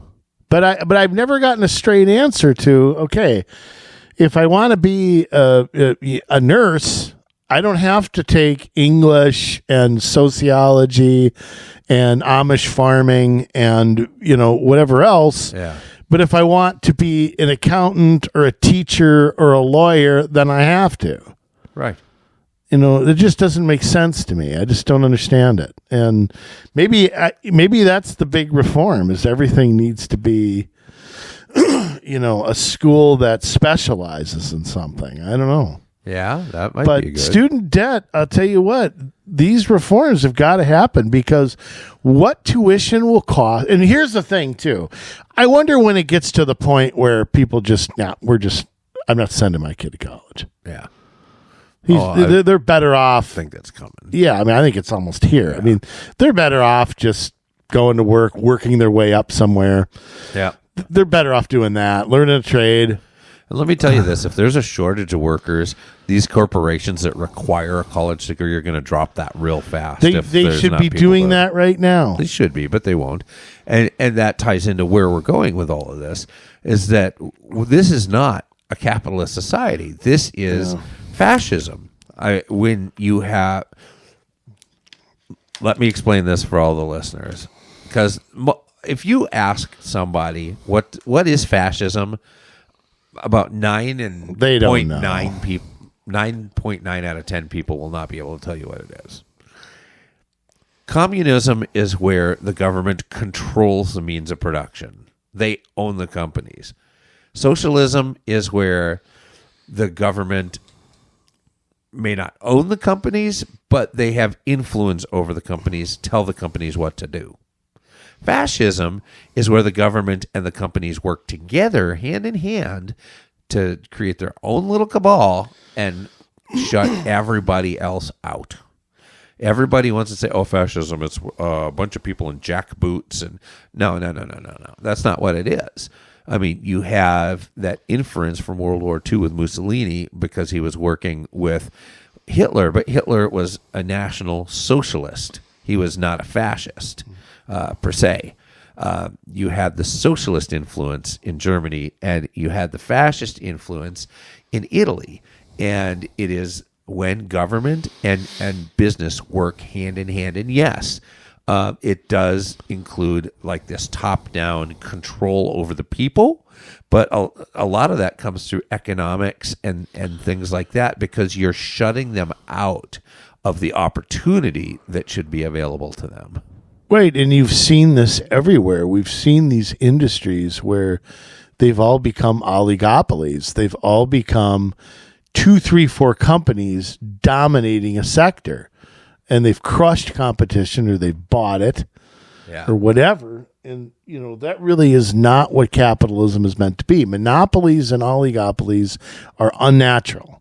But I've never gotten a straight answer to, okay, if I want to be a nurse, I don't have to take English and sociology and Amish farming and, whatever else. Yeah. But if I want to be an accountant or a teacher or a lawyer, then I have to. Right. It just doesn't make sense to me. I just don't understand it. And maybe that's the big reform, is everything needs to be, a school that specializes in something. I don't know. Yeah, that might be good. But student debt, I'll tell you what, these reforms have got to happen, because what tuition will cost. And here's the thing, too. I wonder when it gets to the point where people I'm not sending my kid to college. Yeah. They're better off. I think that's coming. Yeah, I think it's almost here. Yeah. They're better off just going to work, working their way up somewhere. Yeah. They're better off doing that, learning a trade. And let me tell you this, if there's a shortage of workers, these corporations that require a college degree are going to drop that real fast. They should be doing that right now. They should be, but they won't. And that ties into where we're going with all of this, is that this is not a capitalist society. This is fascism. Let me explain this for all the listeners, because if you ask somebody what is fascism, about 9.9 out of 10 people will not be able to tell you what it is. Communism is where the government controls the means of production. They own the companies. Socialism is where the government may not own the companies, but they have influence over the companies, tell the companies what to do. Fascism is where the government and the companies work together, hand in hand, to create their own little cabal and shut everybody else out. Everybody wants to say, fascism, it's a bunch of people in jackboots. And no. That's not what it is. You have that inference from World War II with Mussolini, because he was working with Hitler, but Hitler was a National Socialist. He was not a fascist, per se. You had the socialist influence in Germany, and you had the fascist influence in Italy. And it is when government and business work hand in hand. And yes, it does include like this top-down control over the people, but a lot of that comes through economics and things like that, because you're shutting them out of the opportunity that should be available to them. Right, and you've seen this everywhere. We've seen these industries where they've all become oligopolies. They've all become 2, 3, 4 companies dominating a sector, and they've crushed competition, or they've bought it, or whatever. And, that really is not what capitalism is meant to be. Monopolies and oligopolies are unnatural.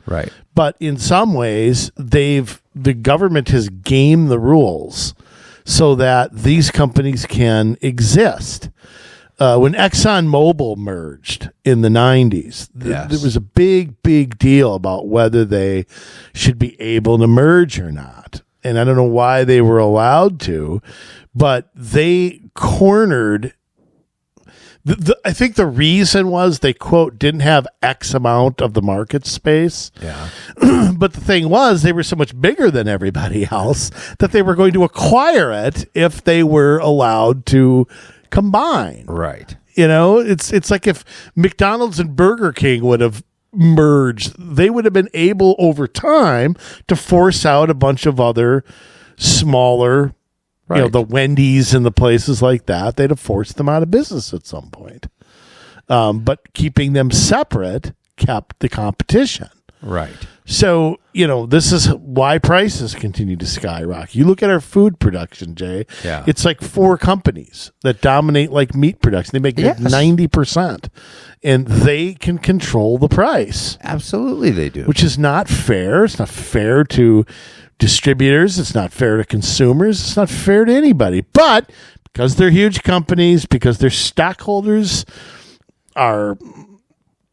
Right. But in some ways, the government has gamed the rules so that these companies can exist. When ExxonMobil merged in the 90s, there was a big, big deal about whether they should be able to merge or not. And I don't know why they were allowed to, but they cornered. I think the reason was they, quote, didn't have X amount of the market space. Yeah. But the thing was, they were so much bigger than everybody else that they were going to acquire it if they were allowed to combine. Right. It's like if McDonald's and Burger King would have merged, they would have been able over time to force out a bunch of other smaller, the Wendy's and the places like that. They'd have forced them out of business at some point. But keeping them separate kept the competition. Right. So, this is why prices continue to skyrocket. You look at our food production, Jay. Yeah. It's like 4 companies that dominate like meat production. They make like 90%. And they can control the price. Absolutely they do. Which is not fair. It's not fair to distributors. It's not fair to consumers. It's not fair to anybody. But because they're huge companies, because their stockholders are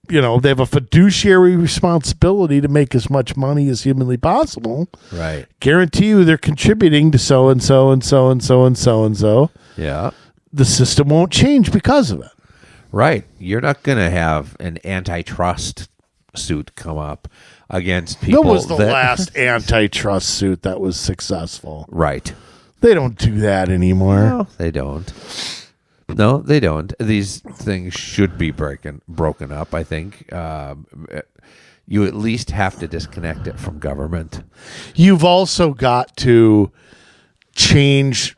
they have a fiduciary responsibility to make as much money as humanly possible. Right. Guarantee you they're contributing to so and so and so and so and so and so. Yeah. The system won't change because of it. Right. You're not going to have an antitrust suit come up against people. That was the last antitrust suit that was successful. Right. They don't do that anymore. No, they don't. No, they don't. These things should be broken up, I think. You at least have to disconnect it from government. You've also got to change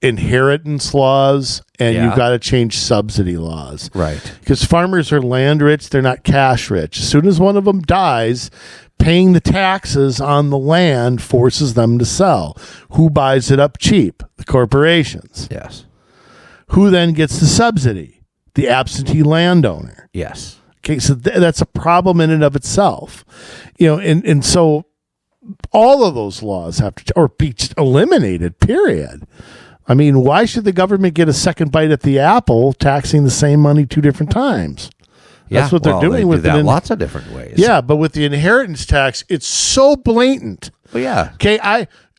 inheritance laws, and you've got to change subsidy laws. Right. Because farmers are land rich, they're not cash rich. As soon as one of them dies, paying the taxes on the land forces them to sell. Who buys it up cheap? The corporations. Yes. Who then gets the subsidy? The absentee landowner. Yes. Okay, so that's a problem in and of itself. And so all of those laws have to be eliminated, period. I mean, why should the government get a second bite at the apple taxing the same money 2 different times? That's what they're doing with that lots of different ways. Yeah, but with the inheritance tax, it's so blatant. Well, yeah. Okay,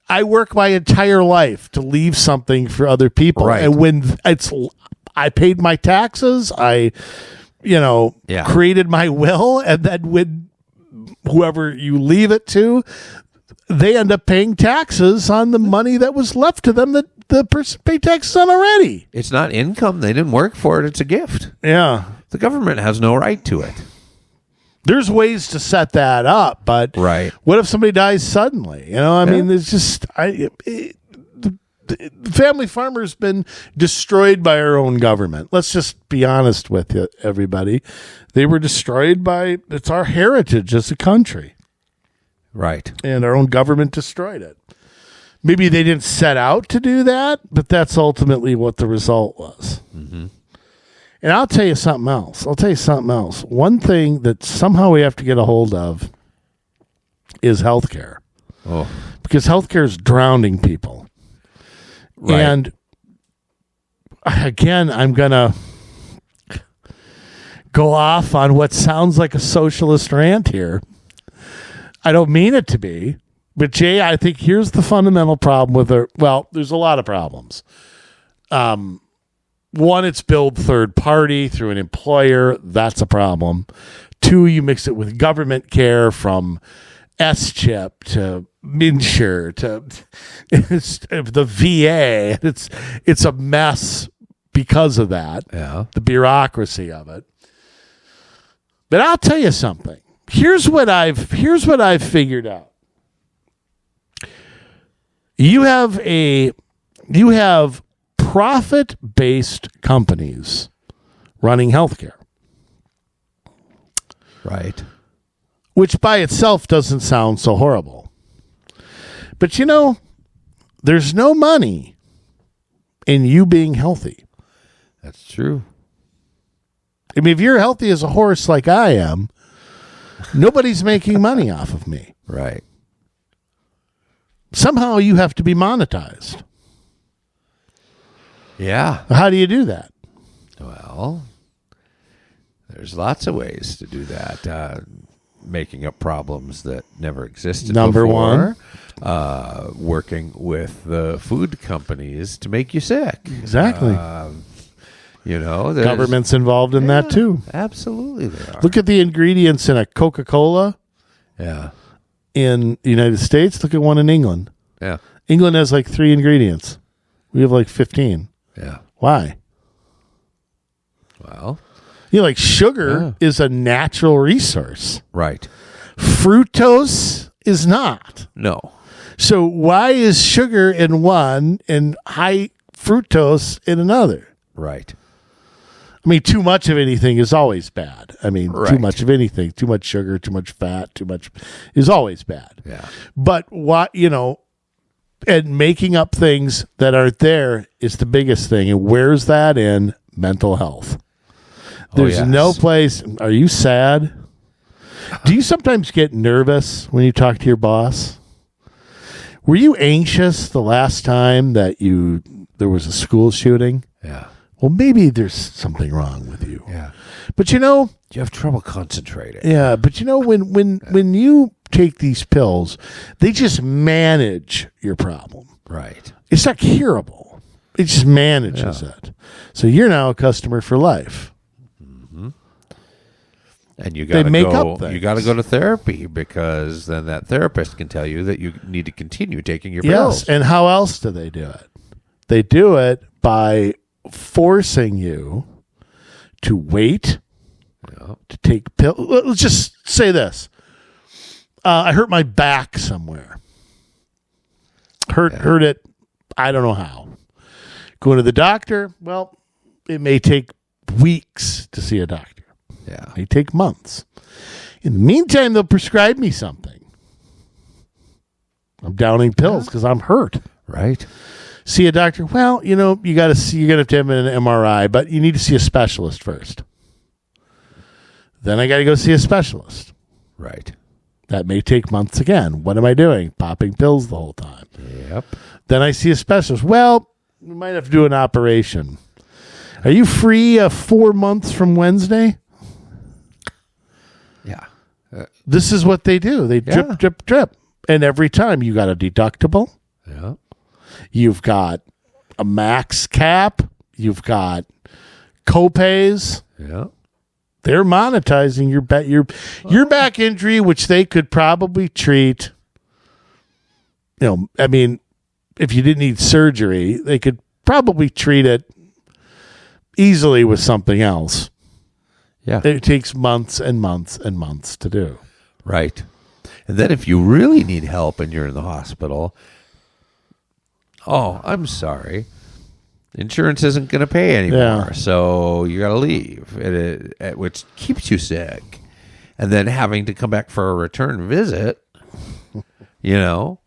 I work my entire life to leave something for other people. Right. And when I paid my taxes, I created my will, and then when whoever you leave it to, they end up paying taxes on the money that was left to them that the person paid taxes on already. It's not income. They didn't work for it. It's a gift. Yeah. The government has no right to it. There's ways to set that up, but Right. what if somebody dies suddenly? I mean, there's just the family farmer's been destroyed by our own government. Let's just be honest with you, everybody. They were destroyed by, it's our heritage as a country. Right. And our own government destroyed it. Maybe they didn't set out to do that, but that's ultimately what the result was. Mm-hmm. And I'll tell you something else. One thing that somehow we have to get a hold of is healthcare. Oh. Because healthcare is drowning people. Right. And again, I'm going to go off on what sounds like a socialist rant here. I don't mean it to be, but Jay, I think here's the fundamental problem with it. Well, there's a lot of problems. One, it's billed third party through an employer. That's a problem. 2, you mix it with government care from S-chip to Minsure to the VA. It's a mess because of that. Yeah. The bureaucracy of it. But I'll tell you something. Here's what I've figured out. You have profit-based companies running healthcare. Right. Which by itself doesn't sound so horrible. But there's no money in you being healthy. That's true. I mean, if you're healthy as a horse like I am, nobody's making money off of me. Right. Somehow you have to be monetized. Yeah. How do you do that? Well, there's lots of ways to do that. Making up problems that never existed Number before. one. Working with the food companies to make you sick. Exactly. Government's involved in that too. Absolutely they are. Look at the ingredients in a Coca-Cola Yeah. in the United States. Look at one in England. Yeah. England has like 3 ingredients. We have like 15. Yeah. Why? Well. Like sugar is a natural resource. Right. Fructose is not. No. So why is sugar in one and high fructose in another? Right. I mean, too much of anything is always bad. I mean, Right. too much of anything, too much sugar, too much fat, too much is always bad. Yeah. But and making up things that aren't there is the biggest thing. And where's that in mental health? There's no place. Are you sad? Do you sometimes get nervous when you talk to your boss? Were you anxious the last time that there was a school shooting? Yeah. Well, maybe there's something wrong with you. Yeah. But You have trouble concentrating. Yeah, but when you take these pills, they just manage your problem. Right. It's not curable. It just manages it. So you're now a customer for life. And you got to make go. up things. You got to go to therapy, because then that therapist can tell you that you need to continue taking your pills. Yes, and how else do they do it? They do it by forcing you to wait, to take pills. Let's just say this. I hurt my back somewhere. Hurt it. I don't know how. Going to the doctor. Well, it may take weeks to see a doctor. Yeah. It may take months. In the meantime, they'll prescribe me something. I'm downing pills because I'm hurt. Right. See a doctor. Well, you're going to have to have an MRI, but you need to see a specialist first. Then I got to go see a specialist. Right. That may take months again. What am I doing? Popping pills the whole time. Yep. Then I see a specialist. Well, we might have to do an operation. Are you free 4 months from Wednesday? Yeah. This is what they do. They drip, drip, drip. And every time you got a deductible. Yeah. You've got a max cap. You've got copays. Yeah. They're monetizing your back injury, which they could probably treat. I mean, if you didn't need surgery, they could probably treat it easily with something else. Yeah. It takes months and months and months to do. Right. And then if you really need help and you're in the hospital, I'm sorry. Insurance isn't going to pay anymore, Yeah. so you got to leave, which keeps you sick. And then having to come back for a return visit, or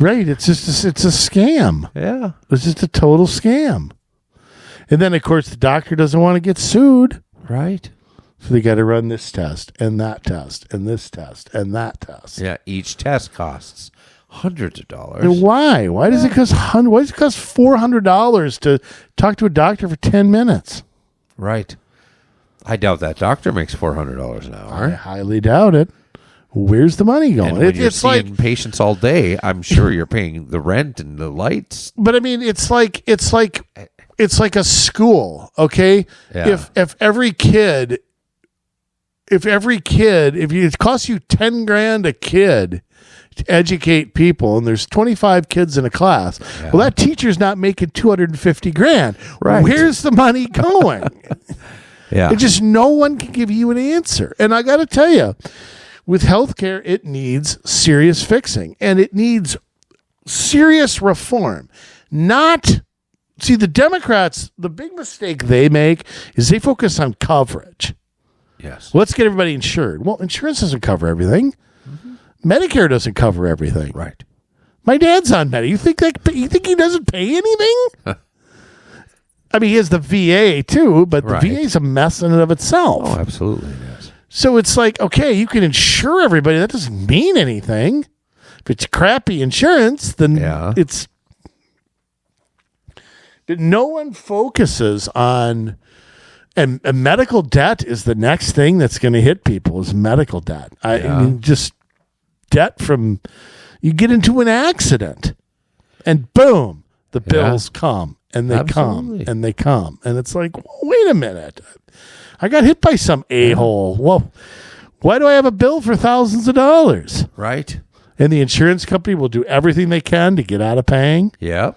Right. It's a scam. yeah, It's just a total scam. And then, of course, the doctor doesn't want to get sued. right. So they got to run this test and that test and this test and that test. Yeah, each test costs hundreds of dollars. And why? Why does it cost Why does it cost $400 to talk to a doctor for 10 minutes? Right. I doubt that doctor makes $400 an I hour. highly doubt it. Where's the money going? And when you're It's seeing like, patients all day, I'm sure you're paying the rent and the lights. but I mean, it's like a school. Okay, Yeah. if it costs you $10,000 a kid to educate people, and there's 25 kids in a class, well, that teacher's not making $250,000. Right. Where's the money going? Yeah. It just, no one can give you an answer. And I got to tell you, with healthcare, it needs serious fixing, and it needs serious reform. See, the Democrats, the big mistake they make is they focus on coverage. Yes. Let's get everybody insured. Well, insurance doesn't cover everything. Medicare doesn't cover everything. Right. My dad's on Medicare. You think he doesn't pay anything? I mean, he has the VA too, but the Right. VA is a mess in and of itself. Oh, absolutely. Yes. So it's like, okay, you can insure everybody. That doesn't mean anything. If it's crappy insurance, then it's. But no one focuses on, and medical debt is the next thing that's going to hit people is medical debt. I mean, just debt from, you get into an accident and boom, the bills come and they come and they come. And it's like, well, wait a minute. I got hit by some a-hole. Well, why do I have a bill for thousands of dollars? Right. And the insurance company will do everything they can to get out of paying. Yep.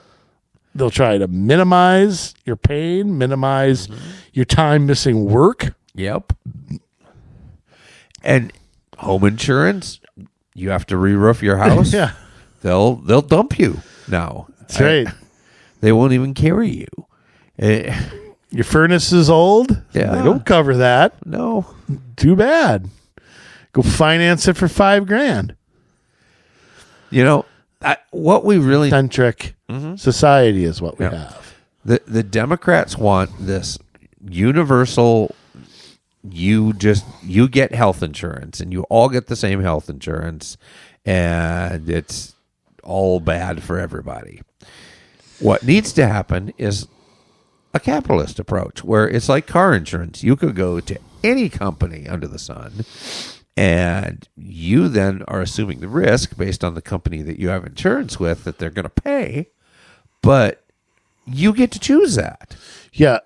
They'll try to minimize your pain, minimize your time missing work. Yep. And home insurance, you have to re-roof your house. Yeah. They'll dump you now. That's right. They won't even carry you. Your furnace is old. Yeah. They don't cover that. No. Too bad. Go finance it for $5,000. What we really Centric society is what we have. The Democrats want this universal. You get health insurance, and you all get the same health insurance, and it's all bad for everybody. What needs to happen is a capitalist approach where it's like car insurance. You could go to any company under the sun, and you then are assuming the risk based on the company that you have insurance with that they're going to pay, but you get to choose that. Yeah,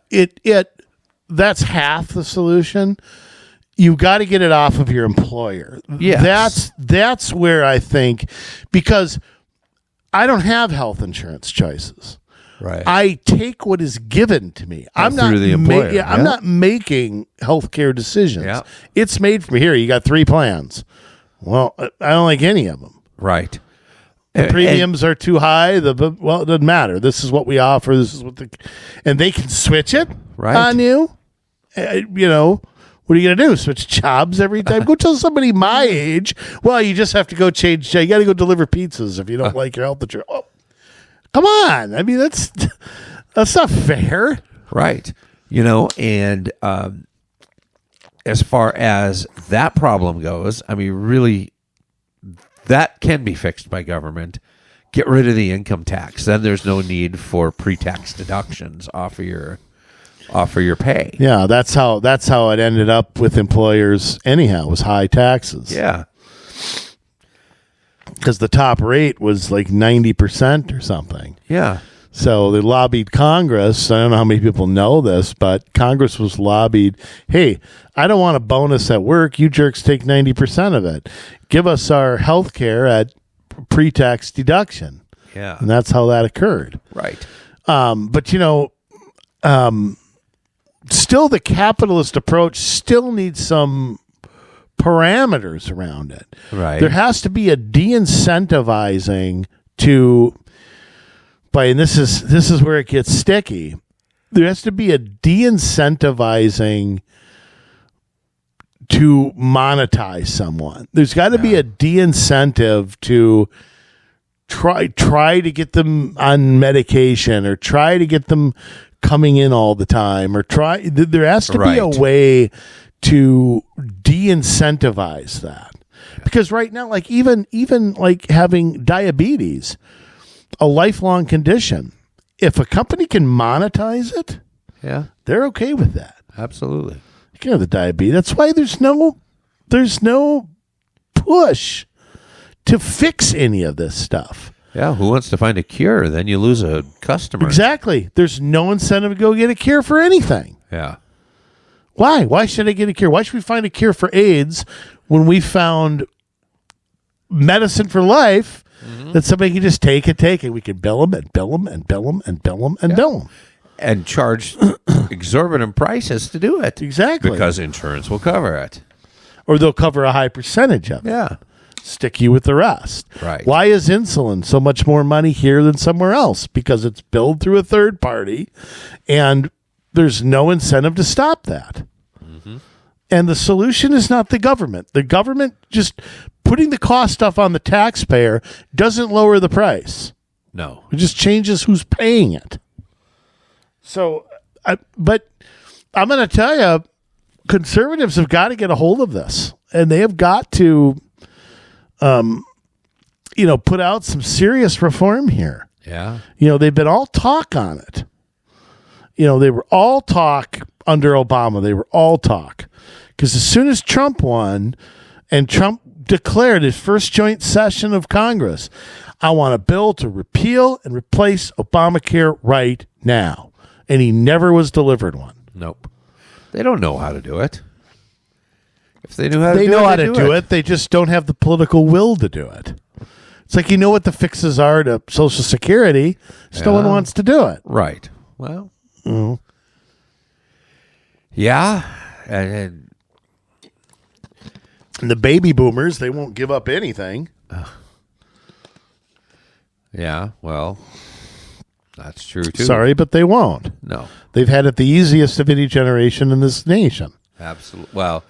that's half the solution. You've got to get it off of your employer. Yes. That's where I think, because I don't have health insurance choices. Right. I take what is given to me. I'm not through the employer. I'm not making healthcare decisions. Yeah. It's made for me. Here, you got 3 plans. Well, I don't like any of them. Right. The premiums are too high. It doesn't matter. This is what we offer. This is what and they can switch it on you. What are you going to do? Switch jobs every time? Go tell somebody my age. Well, you just have to go change. You got to go deliver pizzas if you don't like your health insurance. Oh, come on. I mean, that's not fair. Right. And as far as that problem goes, I mean, really, that can be fixed by government. Get rid of the income tax. Then there's no need for pre-tax deductions off of your pay. Yeah, that's how it ended up with employers anyhow, was high taxes. Yeah. Because the top rate was like 90% or something. Yeah. So they lobbied Congress. I don't know how many people know this, but Congress was lobbied, hey, I don't want a bonus at work. You jerks take 90% of it. Give us our health care at pre-tax deduction. Yeah. And that's how that occurred. Right. But, still the capitalist approach still needs some parameters around it. Right. There has to be a de-incentivizing and this is where it gets sticky. There has to be a de-incentivizing to monetize someone. There's got to be a de-incentive to try to get them on medication or try to get them coming in all the time or there has to be a way to de-incentivize that. Because right now, like even like having diabetes, a lifelong condition, if a company can monetize it, they're okay with that. Absolutely. You can have the diabetes. That's why there's no push to fix any of this stuff. Yeah, who wants to find a cure? Then you lose a customer. Exactly. There's no incentive to go get a cure for anything. Yeah. Why? Why should I get a cure? Why should we find a cure for AIDS when we found medicine for life that somebody can just take it? We can bill them and bill them and bill them and bill them and bill them. And charge exorbitant prices to do it. Exactly. Because insurance will cover it. Or they'll cover a high percentage of it. Yeah. Stick you with the rest. Right. Why is insulin so much more money here than somewhere else? Because it's billed through a third party, and there's no incentive to stop that. Mm-hmm. And the solution is not the government. The government just putting the cost stuff on the taxpayer doesn't lower the price. No. It just changes who's paying it. So, but I'm going to tell you, conservatives have got to get a hold of this, and they have got to put out some serious reform here. Yeah. They've been all talk on it. They were all talk under Obama. They were all talk. Because as soon as Trump won and Trump declared his first joint session of Congress, I want a bill to repeal and replace Obamacare right now. And he never was delivered one. Nope. They don't know how to do it. If they knew how to do it, they know how to do it. They just don't have the political will to do it. It's like, what the fixes are to Social Security. No one wants to do it. Right. Well. Yeah. And the baby boomers, they won't give up anything. Yeah. Well, that's true, too. Sorry, but they won't. No. They've had it the easiest of any generation in this nation. Absolutely. Well,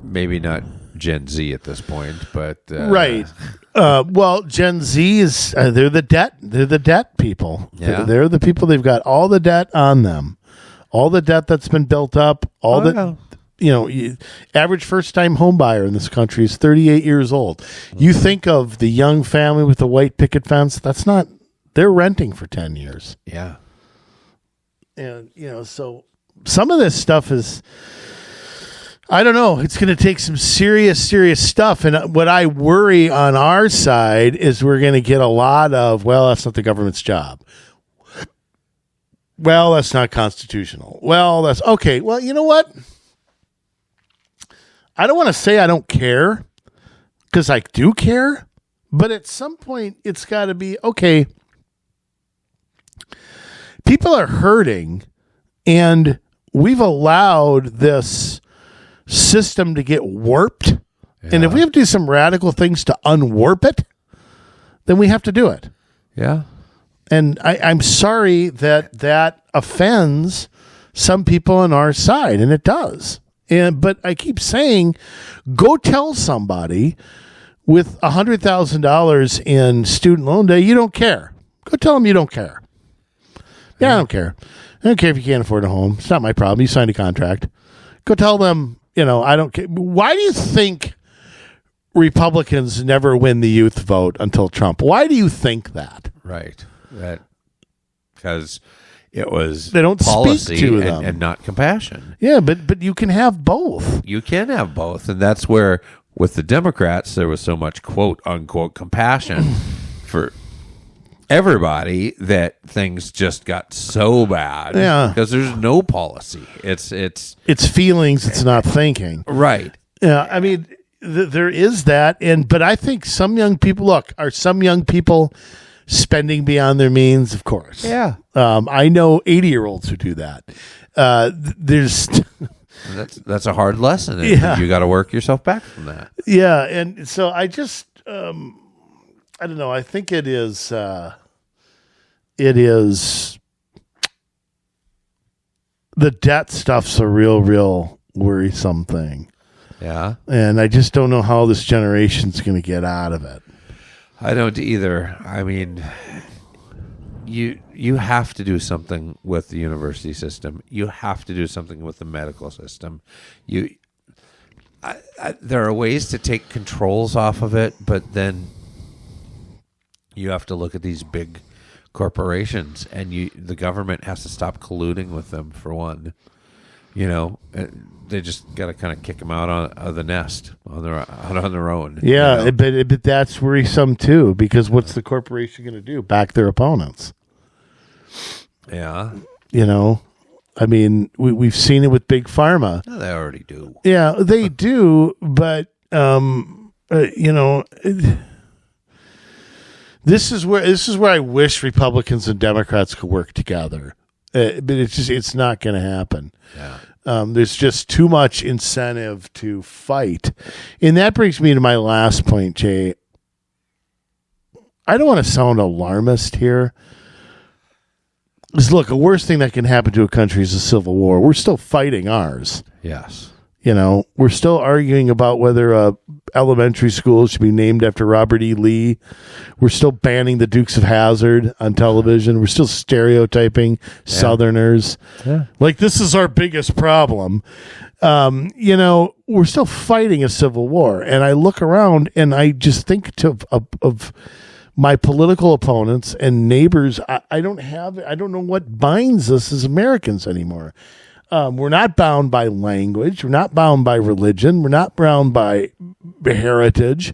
maybe not Gen Z at this point, but right. Well, Gen Z is they're the debt people. Yeah. They're the people. They've got all the debt on them, all the debt that's been built up. Average first-time home buyer in this country is 38 years old. You think of the young family with the white picket fence. They're renting for 10 years. Yeah. And, so some of this stuff is, I don't know, it's going to take some serious stuff. And what I worry on our side is we're going to get a lot of, well, that's not the government's job. Well, that's not constitutional. Well, that's okay. Well, you know what? I don't want to say I don't care, because I do care. But at some point, it's got to be, okay, people are hurting, and we've allowed this system to get warped. Yeah. And if we have to do some radical things to unwarp it, then we have to do it. Yeah. And I'm sorry that offends some people on our side, and it does. But I keep saying, go tell somebody with $100,000 in student loan debt, you don't care. Go tell them you don't care. Yeah, I don't care. I don't care if you can't afford a home. It's not my problem. You signed a contract. Go tell them, I don't care. Why do you think Republicans never win the youth vote until Trump? Why do you think that? Right. Because it was they don't policy speak to them. And not compassion. Yeah, but you can have both. You can have both, and that's where with the Democrats there was so much quote unquote compassion for everybody that things just got so bad. Yeah, because there's no policy. It's feelings. It's not thinking. Right. Yeah, I mean there is that, but I think some young people are some young people spending beyond their means, of course. Yeah. I know 80-year-olds who do that. There's that's a hard lesson. And yeah. You got to work yourself back from that. Yeah, and so I just I don't know. I think it is the debt stuff's a real worrisome thing. Yeah. And I just don't know how this generation's going to get out of it. I don't either. I mean, you have to do something with the university system. You have to do something with the medical system. There are ways to take controls off of it, but then you have to look at these big corporations, and the government has to stop colluding with them, for one. They just got to kind of kick them out of the nest on their own. Yeah, but that's worrisome too, because what's the corporation going to do? Back their opponents. Yeah. I mean, we've seen it with Big Pharma. No, they already do. Yeah, they do, but this is where I wish Republicans and Democrats could work together. But it's not going to happen. Yeah. There's just too much incentive to fight. And that brings me to my last point, Jay. I don't want to sound alarmist here. Because look, the worst thing that can happen to a country is a civil war. We're still fighting ours. Yes. We're still arguing about whether elementary schools should be named after Robert E. Lee. We're still banning the Dukes of Hazzard on television. We're still stereotyping Southerners. Yeah. Like, this is our biggest problem. We're still fighting a civil war. And I look around and I just think of my political opponents and neighbors. I don't know what binds us as Americans anymore. We're not bound by language. We're not bound by religion. We're not bound by heritage.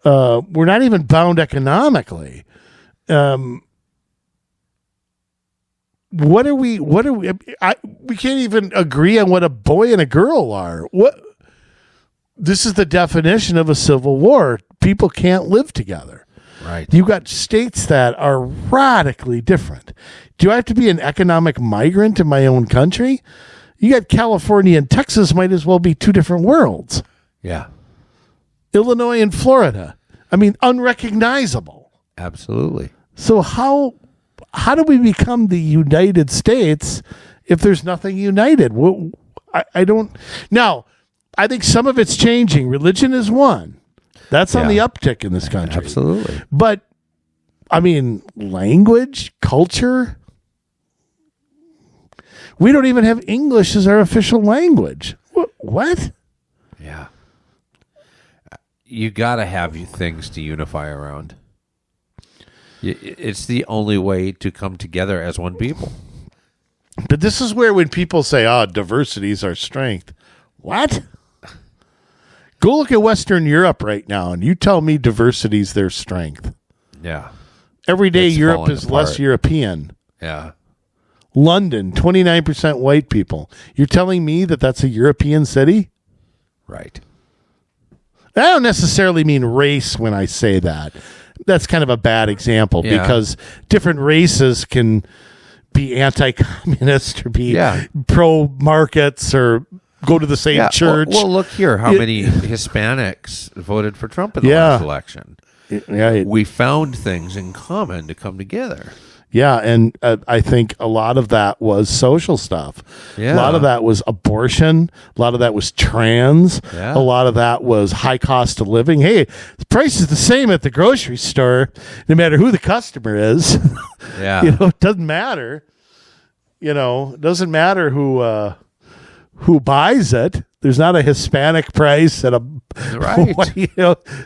We're not even bound economically. What are we? We can't even agree on what a boy and a girl are. What? This is the definition of a civil war. People can't live together. Right. You've got states that are radically different. Do I have to be an economic migrant in my own country? You got California and Texas might as well be two different worlds. Yeah. Illinois and Florida. I mean, unrecognizable. Absolutely. So how do we become the United States if there's nothing united? I don't. Now, I think some of it's changing. Religion is one. That's on the uptick in this country. Absolutely. But, I mean, language, culture. We don't even have English as our official language. What? Yeah. You got to have things to unify around. It's the only way to come together as one people. But this is where when people say, diversity is our strength. What? Go look at Western Europe right now, and you tell me diversity is their strength. Yeah. Every day It's Europe falling is apart. less European. Yeah. London, 29% white people. You're telling me that that's a European city? Right. I don't necessarily mean race when I say that. That's kind of a bad example because different races can be anti-communist or be pro-markets or go to the same church. Well, look here. How many Hispanics voted for Trump in the last election? We found things in common to come together. Yeah, and I think a lot of that was social stuff. Yeah. A lot of that was abortion. A lot of that was trans. Yeah. A lot of that was high cost of living. Hey, the price is the same at the grocery store, no matter who the customer is. Yeah. It doesn't matter. It doesn't matter who buys it. There's not a Hispanic price at a right.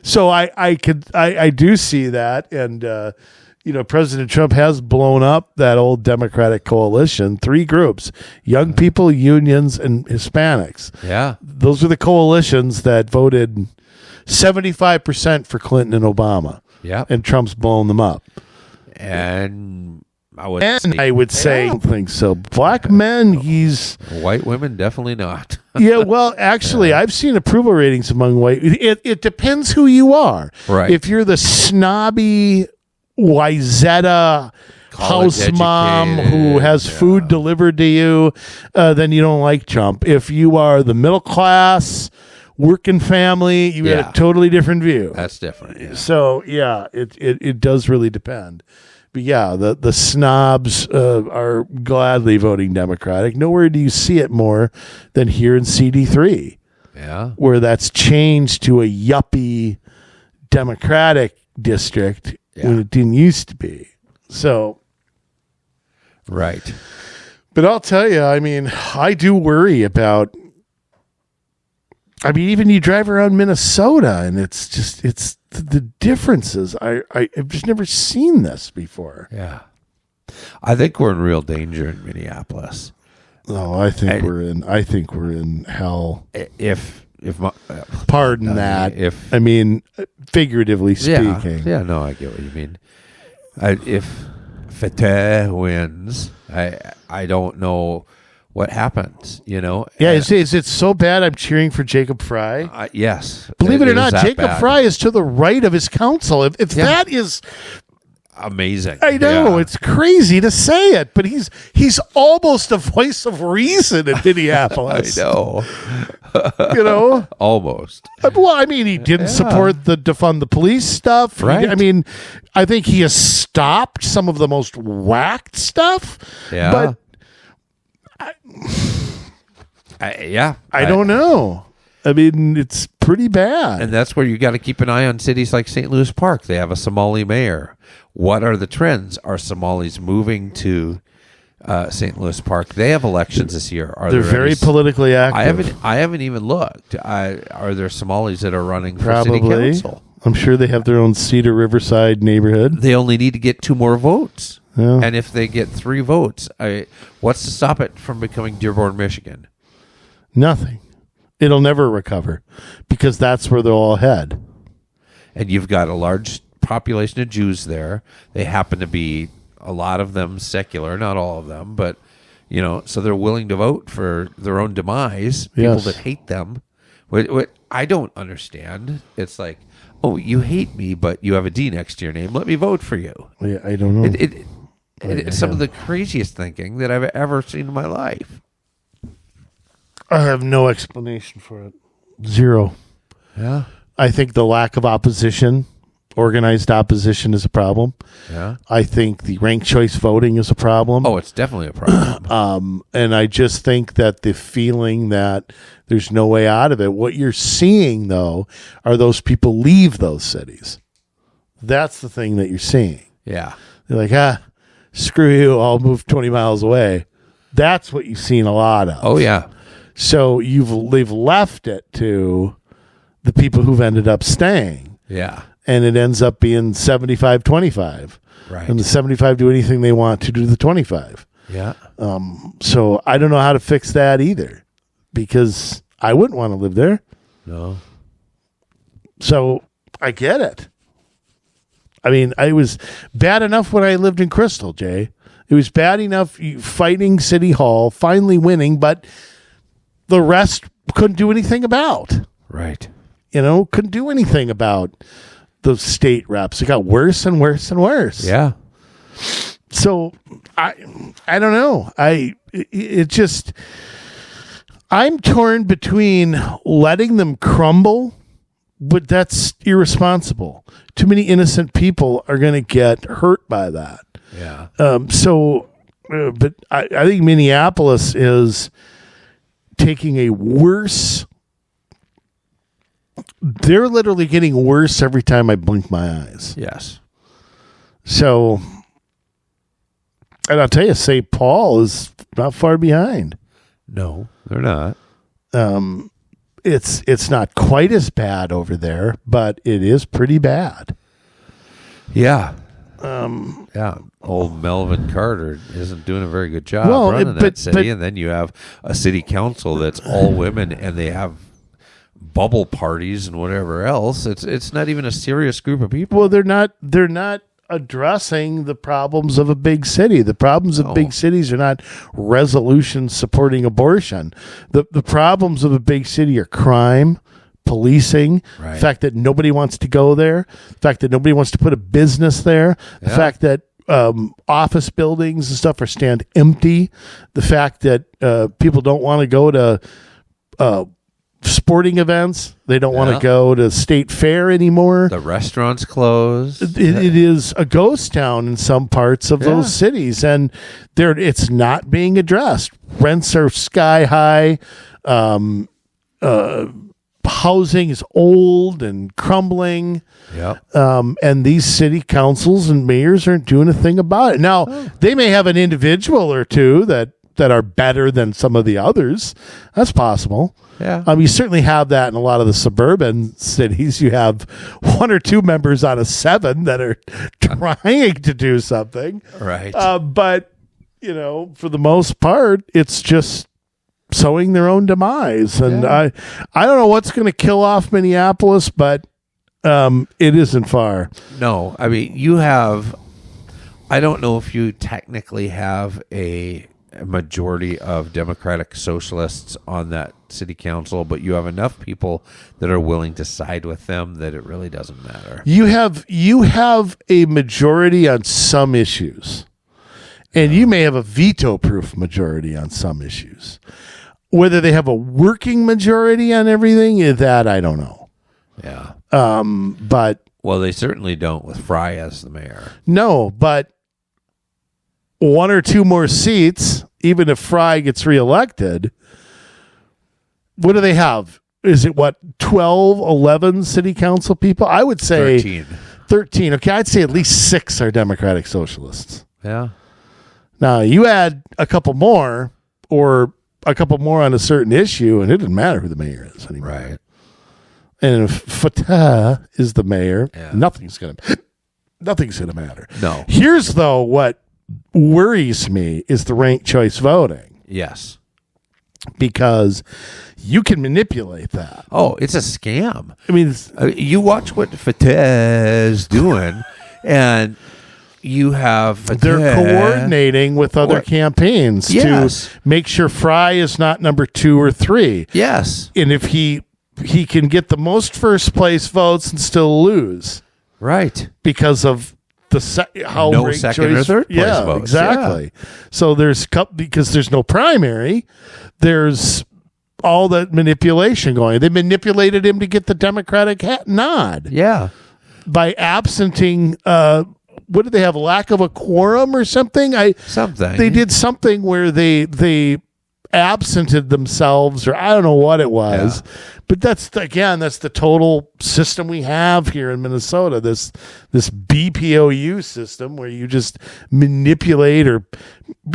So I do see that, and President Trump has blown up that old Democratic coalition. 3 groups: young people, unions, and Hispanics. Yeah, those are the coalitions that voted 75% for Clinton and Obama. Yeah, and Trump's blown them up. And I would say, I don't think so. Black men, he's white women, definitely not. Yeah, well, actually, I've seen approval ratings among white. It depends who you are. Right. If you're the snobby Wyzetta house mom who has food delivered to you, then you don't like Trump. If you are the middle class working family, you have a totally different view. That's different. Yeah. So it does really depend. But the snobs are gladly voting Democratic. Nowhere do you see it more than here in CD3, where that's changed to a yuppie Democratic district when it didn't used to be. So, right. But I'll tell you, I do worry about. Even you drive around Minnesota, and it's the differences. I've just never seen this before. Yeah, I think we're in real danger in Minneapolis. No, I think we're in hell. Pardon that. Figuratively speaking. Yeah. No, I get what you mean. If Fateh wins, I don't know what happens, Yeah, is it so bad I'm cheering for Jacob Fry? Yes. Believe it or not, Jacob Fry is to the right of his counsel. If that is amazing. I know, it's crazy to say it, but he's almost a voice of reason in Minneapolis. I know. Almost. Well, he didn't support the defund the police stuff. Right. I think he has stopped some of the most whacked stuff. Yeah. But I don't know. It's pretty bad. And that's where you got to keep an eye on cities like St. Louis Park. They have a Somali mayor. What are the trends? Are Somalis moving to St. Louis Park? They have elections this year. They're very politically active. I haven't even looked. Are there Somalis that are running for Probably. city council? I'm sure they have their own Cedar Riverside neighborhood. They only need to get 2 more votes. Yeah. And if they get 3 votes, what's to stop it from becoming Dearborn, Michigan? Nothing. It'll never recover because that's where they'll all head. And you've got a large population of Jews there. They happen to be, a lot of them, secular, not all of them, but, so they're willing to vote for their own demise, people that hate them. What I don't understand, it's like, oh, you hate me, but you have a D next to your name. Let me vote for you. Yeah, I don't know. It's some of the craziest thinking that I've ever seen in my life. I have no explanation for it. Zero. Yeah. I think the lack of opposition, organized opposition, is a problem. Yeah. I think the ranked choice voting is a problem. Oh, it's definitely a problem. And I just think that the feeling that there's no way out of it, what you're seeing, though, are those people leave those cities. That's the thing that you're seeing. Yeah. They're like, screw you, I'll move 20 miles away. That's what you've seen a lot of. Oh, yeah. So they've left it to the people who've ended up staying. Yeah. And it ends up being 75-25. Right. And the 75 do anything they want to do the 25. Yeah. So I don't know how to fix that either, because I wouldn't want to live there. No. So I get it. I mean, it was bad enough when I lived in Crystal, Jay. It was bad enough fighting City Hall, finally winning, but the rest couldn't do anything about. Right. Couldn't do anything about the state reps. It got worse and worse and worse. Yeah. So I don't know. I'm torn between letting them crumble, but that's irresponsible. Too many innocent people are going to get hurt by that. Yeah. But I think Minneapolis is taking a worse. They're literally getting worse every time I blink my eyes. Yes. So, and I'll tell you, St. Paul is not far behind. No, they're not. It's not quite as bad over there, but it is pretty bad. Yeah. Old Melvin Carter isn't doing a very good job running that city, and then you have a city council that's all women, and they have bubble parties and whatever else. It's not even a serious group of people. Well, they're not addressing the problems of a big city. The problems of big cities are not resolutions supporting abortion. The problems of a big city are crime, policing, right. The fact that nobody wants to go there, the fact that nobody wants to put a business there, the fact that office buildings and stuff are stand empty, the fact that people don't want to go to sporting events, they don't want to go to state fair anymore. The restaurants closed. It is a ghost town in some parts of those cities, and it's not being addressed. Rents are sky high. Housing is old and crumbling. Yep. And these city councils and mayors aren't doing a thing about it. Now, they may have an individual or two that are better than some of the others. That's possible. Yeah. You certainly have that in a lot of the suburban cities. You have one or two members out of 7 that are trying to do something. Right. But, for the most part, it's just sowing their own demise. And I don't know what's going to kill off Minneapolis, but it isn't far. No. I mean, I don't know if you technically have a majority of Democratic Socialists on that city council, but you have enough people that are willing to side with them that it really doesn't matter. You have a majority on some issues, and you may have a veto-proof majority on some issues. Whether they have a working majority on everything, that I don't know. Yeah. But they certainly don't with Fry as the mayor. No, but 1 or 2 more seats, even if Fry gets reelected, what do they have? Is it 12, 11 city council people? I would say 13. Okay, I'd say at least 6 are Democratic Socialists. Yeah. Now, you add a couple more or a couple more on a certain issue, and it doesn't matter who the mayor is anymore. Right. And if Fatah is the mayor, nothing's gonna matter. No. Here's though what worries me is the ranked choice voting. Yes. Because you can manipulate that. Oh, it's a scam. I mean, you watch what Fatah is doing, and you have they're coordinating with other campaigns to make sure Fry is not number 2 or 3. Yes. And if he can get the most first place votes and still lose. Right. Because of how no second or third place votes. Exactly. Yeah. So because there's no primary, there's all that manipulation going. They manipulated him to get the Democratic nod. Yeah. By absenting what did they have? Lack of a quorum or something? Something. They did something where they absented themselves, or I don't know what it was. Yeah. But that's the total system we have here in Minnesota. This BPOU system where you just manipulate, or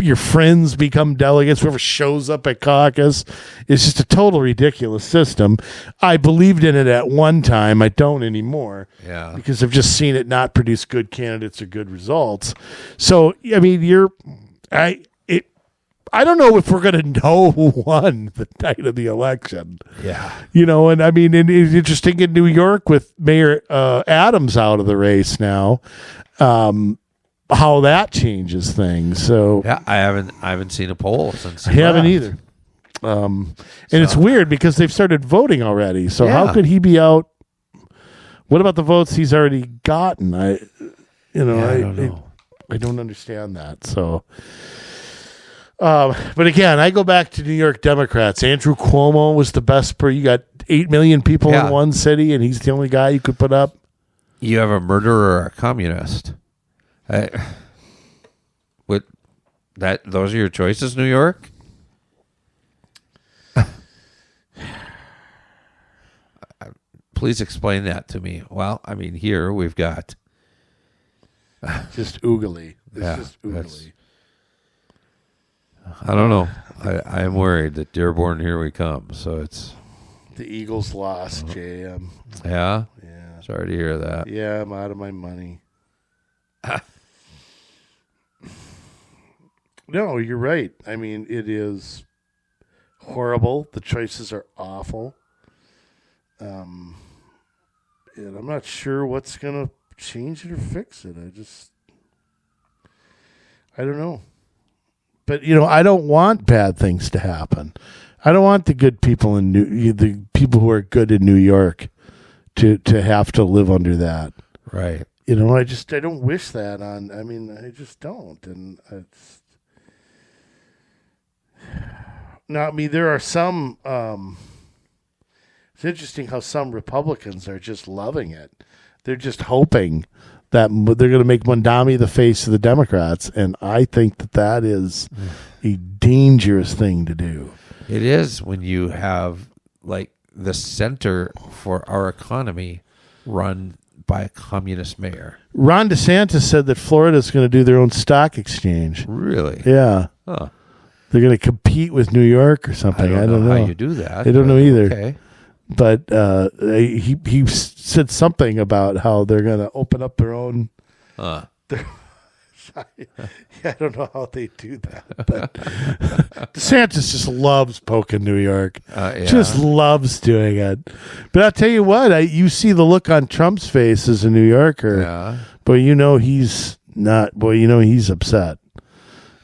your friends become delegates, whoever shows up at caucus. It's just a total ridiculous system. I believed in it at one time. I don't anymore. Yeah. Because I've just seen it not produce good candidates or good results. So, I mean, I don't know if we're going to know who won the night of the election. Yeah. And I mean, it's interesting in New York with Mayor Adams out of the race now, how that changes things. So Yeah, I haven't seen a poll since I haven't either. And it's weird because they've started voting already. So how could he be out? What about the votes he's already gotten? I don't know. I don't understand that. So, but again, I go back to New York Democrats. Andrew Cuomo was the best you got 8 million people in one city, and he's the only guy you could put up. You have a murderer or a communist. Those are your choices, New York? Please explain that to me. Well, I mean, here we've got just oogly. Just oogly. I don't know. I am worried that Dearborn, here we come. So it's the Eagles lost, Jay. Yeah. Yeah. Sorry to hear that. Yeah, I'm out of my money. No, you're right. I mean, it is horrible. The choices are awful. And I'm not sure what's going to change it or fix it. I don't know. But, I don't want bad things to happen. I don't want the good people the people who are good in New York to have to live under that. Right. I don't wish that on, I just don't. And there are some, it's interesting how some Republicans are just loving it. They're just hoping that they're going to make Mondami the face of the Democrats, and I think that is a dangerous thing to do. It is when you have, the center for our economy run by a communist mayor. Ron DeSantis said that Florida is going to do their own stock exchange. Really? Yeah. Huh. They're going to compete with New York or something. I don't know how you do that. I don't know either. Okay. But he said something about how they're going to open up their own. I don't know how they do that. But DeSantis just loves poking New York. Just loves doing it. But I'll tell you what, you see the look on Trump's face as a New Yorker. Yeah. But he's not. Boy, he's upset.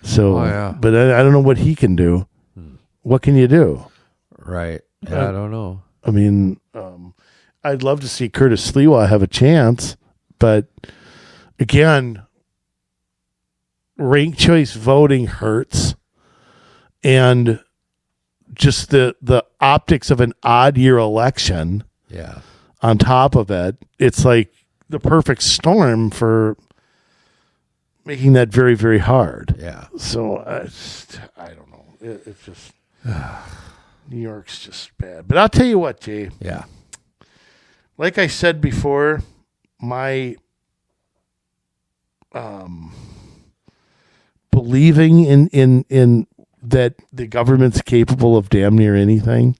So, but I don't know what he can do. What can you do? Right. Yeah, I don't know. I mean, I'd love to see Curtis Sliwa have a chance, but again, ranked choice voting hurts, and just the optics of an odd year election. Yeah. On top of it, it's like the perfect storm for making that very, very hard. Yeah. So I don't know. It's just New York's just bad. But I'll tell you what, Jay. Yeah. Like I said before, my believing in that the government's capable of damn near anything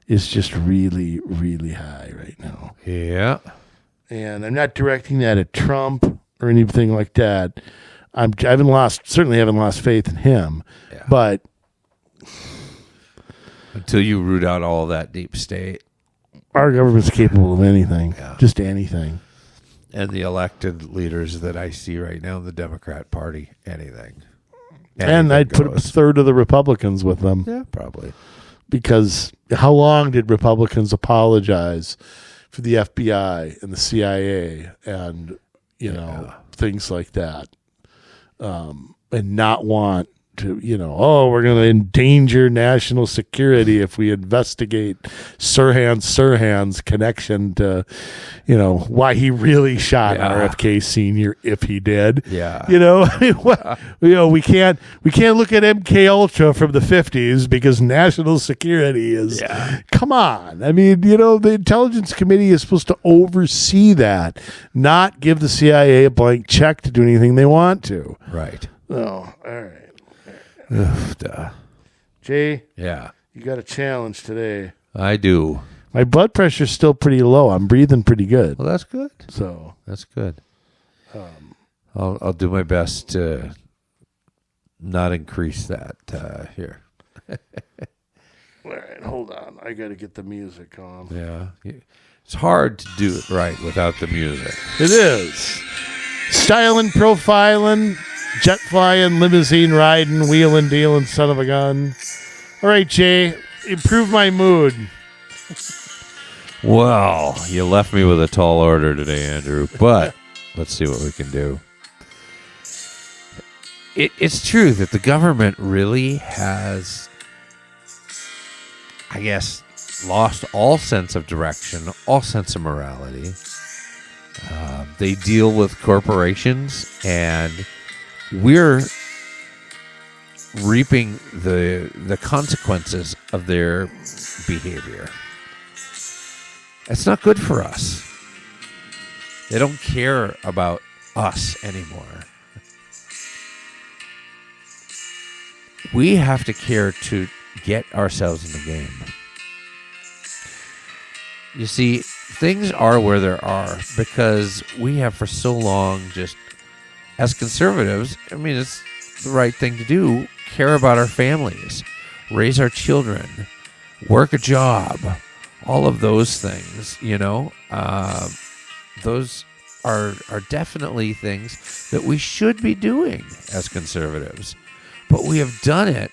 is just really, really high right now. Yeah. And I'm not directing that at Trump or anything like that. I certainly haven't lost faith in him. Yeah. But until you root out all that deep state, our government's capable of anything, just anything. And the elected leaders that I see right now in the Democrat Party, anything and I'd put a third of the Republicans with them. Yeah, probably. Because how long did Republicans apologize for the FBI and the CIA and, things like that? And not want to, we're going to endanger national security if we investigate Sirhan's connection to, why he really shot RFK Sr. if he did. Yeah. We can't look at MK Ultra from the 50s because national security is. Yeah. Come on. I mean, the Intelligence Committee is supposed to oversee that, not give the CIA a blank check to do anything they want to. Right. Oh, all right. Jay? Yeah. You got a challenge today. I do. My blood pressure's still pretty low. I'm breathing pretty good. Well, that's good. So that's good. I'll do my best to not increase that here. All right, hold on. I got to get the music on. Yeah. It's hard to do it right without the music. It is. Styling, profiling, jet flying, limousine riding, wheeling, dealing, son of a gun. All right, Jay, improve my mood. Well, you left me with a tall order today, Andrew, but let's see what we can do. It's true that the government really has, I guess, lost all sense of direction, all sense of morality. They deal with corporations, and we're reaping the consequences of their behavior. It's not good for us. They don't care about us anymore. We have to care to get ourselves in the game. You see, things are where they are because we have for so long just, as conservatives, I mean, it's the right thing to do, care about our families, raise our children, work a job, all of those things, those are definitely things that we should be doing as conservatives. But we have done it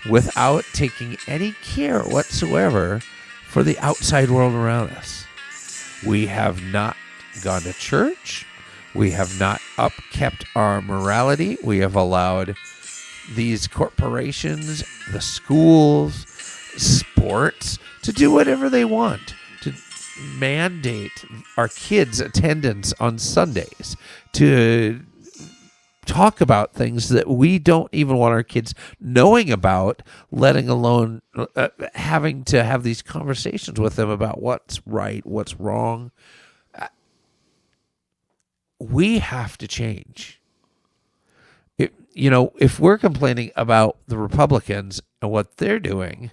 without taking any care whatsoever for the outside world around us. We have not gone to church. We have not upkept our morality. We have allowed these corporations, the schools, sports, to do whatever they want, to mandate our kids' attendance on Sundays, to talk about things that we don't even want our kids knowing about, letting alone having to have these conversations with them about what's right, what's wrong. We have to change. If we're complaining about the Republicans and what they're doing,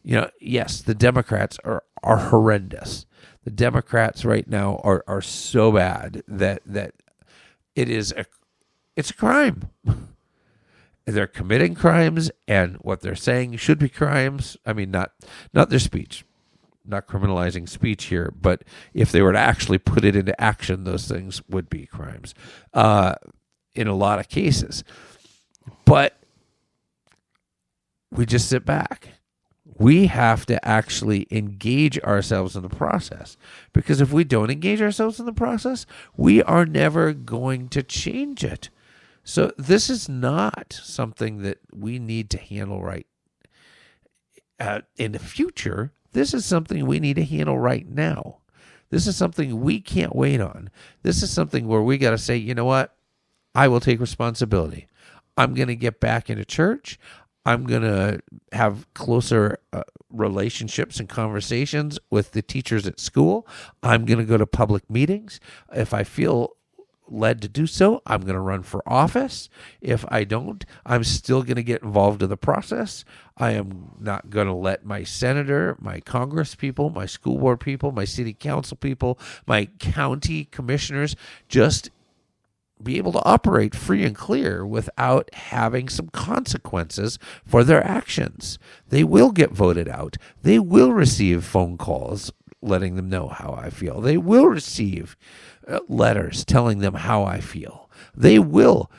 yes, the Democrats are horrendous. The Democrats right now are so bad that it's a crime. They're committing crimes, and what they're saying should be crimes. I mean, not their speech, not criminalizing speech here, but if they were to actually put it into action, those things would be crimes in a lot of cases. But we just sit back. We have to actually engage ourselves in the process, because if we don't engage ourselves in the process, we are never going to change it. So this is not something that we need to handle right in the future. This is something we need to handle right now. This is something we can't wait on. This is something where we got to say, you know what? I will take responsibility. I'm going to get back into church. I'm going to have closer relationships and conversations with the teachers at school. I'm going to go to public meetings. If I feel led to do so, I'm going to run for office. If I don't, I'm still going to get involved in the process. I am not going to let my senator, my Congress people, my school board people, my city council people, my county commissioners just be able to operate free and clear without having some consequences for their actions. They will get voted out. They will receive phone calls letting them know how I feel. They will receive letters telling them how I feel. They will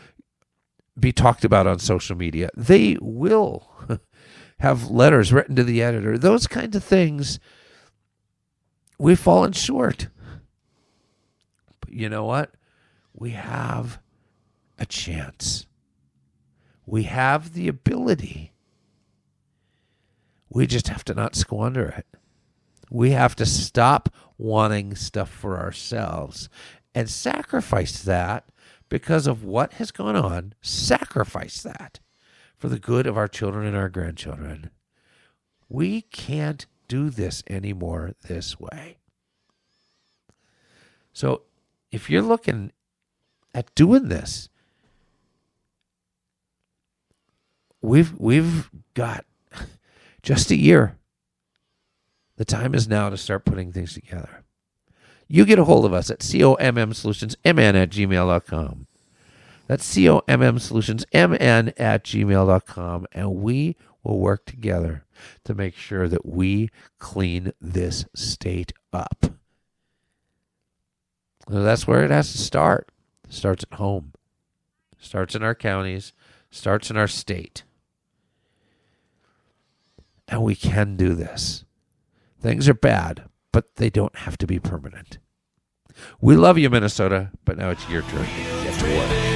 be talked about on social media. They will have letters written to the editor. Those kinds of things, we've fallen short. But you know what? We have a chance. We have the ability. We just have to not squander it. We have to stop wanting stuff for ourselves and sacrifice that because of what has gone on. Sacrifice that for the good of our children and our grandchildren. We can't do this anymore this way. So if you're looking at doing this, we've got just a year. The time is now to start putting things together. You get a hold of us at COMM Solutions, mn@gmail.com. That's COMM Solutions, MN at gmail.com. And we will work together to make sure that we clean this state up. So that's where it has to start. It starts at home. Starts in our counties. Starts in our state. And we can do this. Things are bad, but they don't have to be permanent. We love you, Minnesota, but now it's your turn to get to work.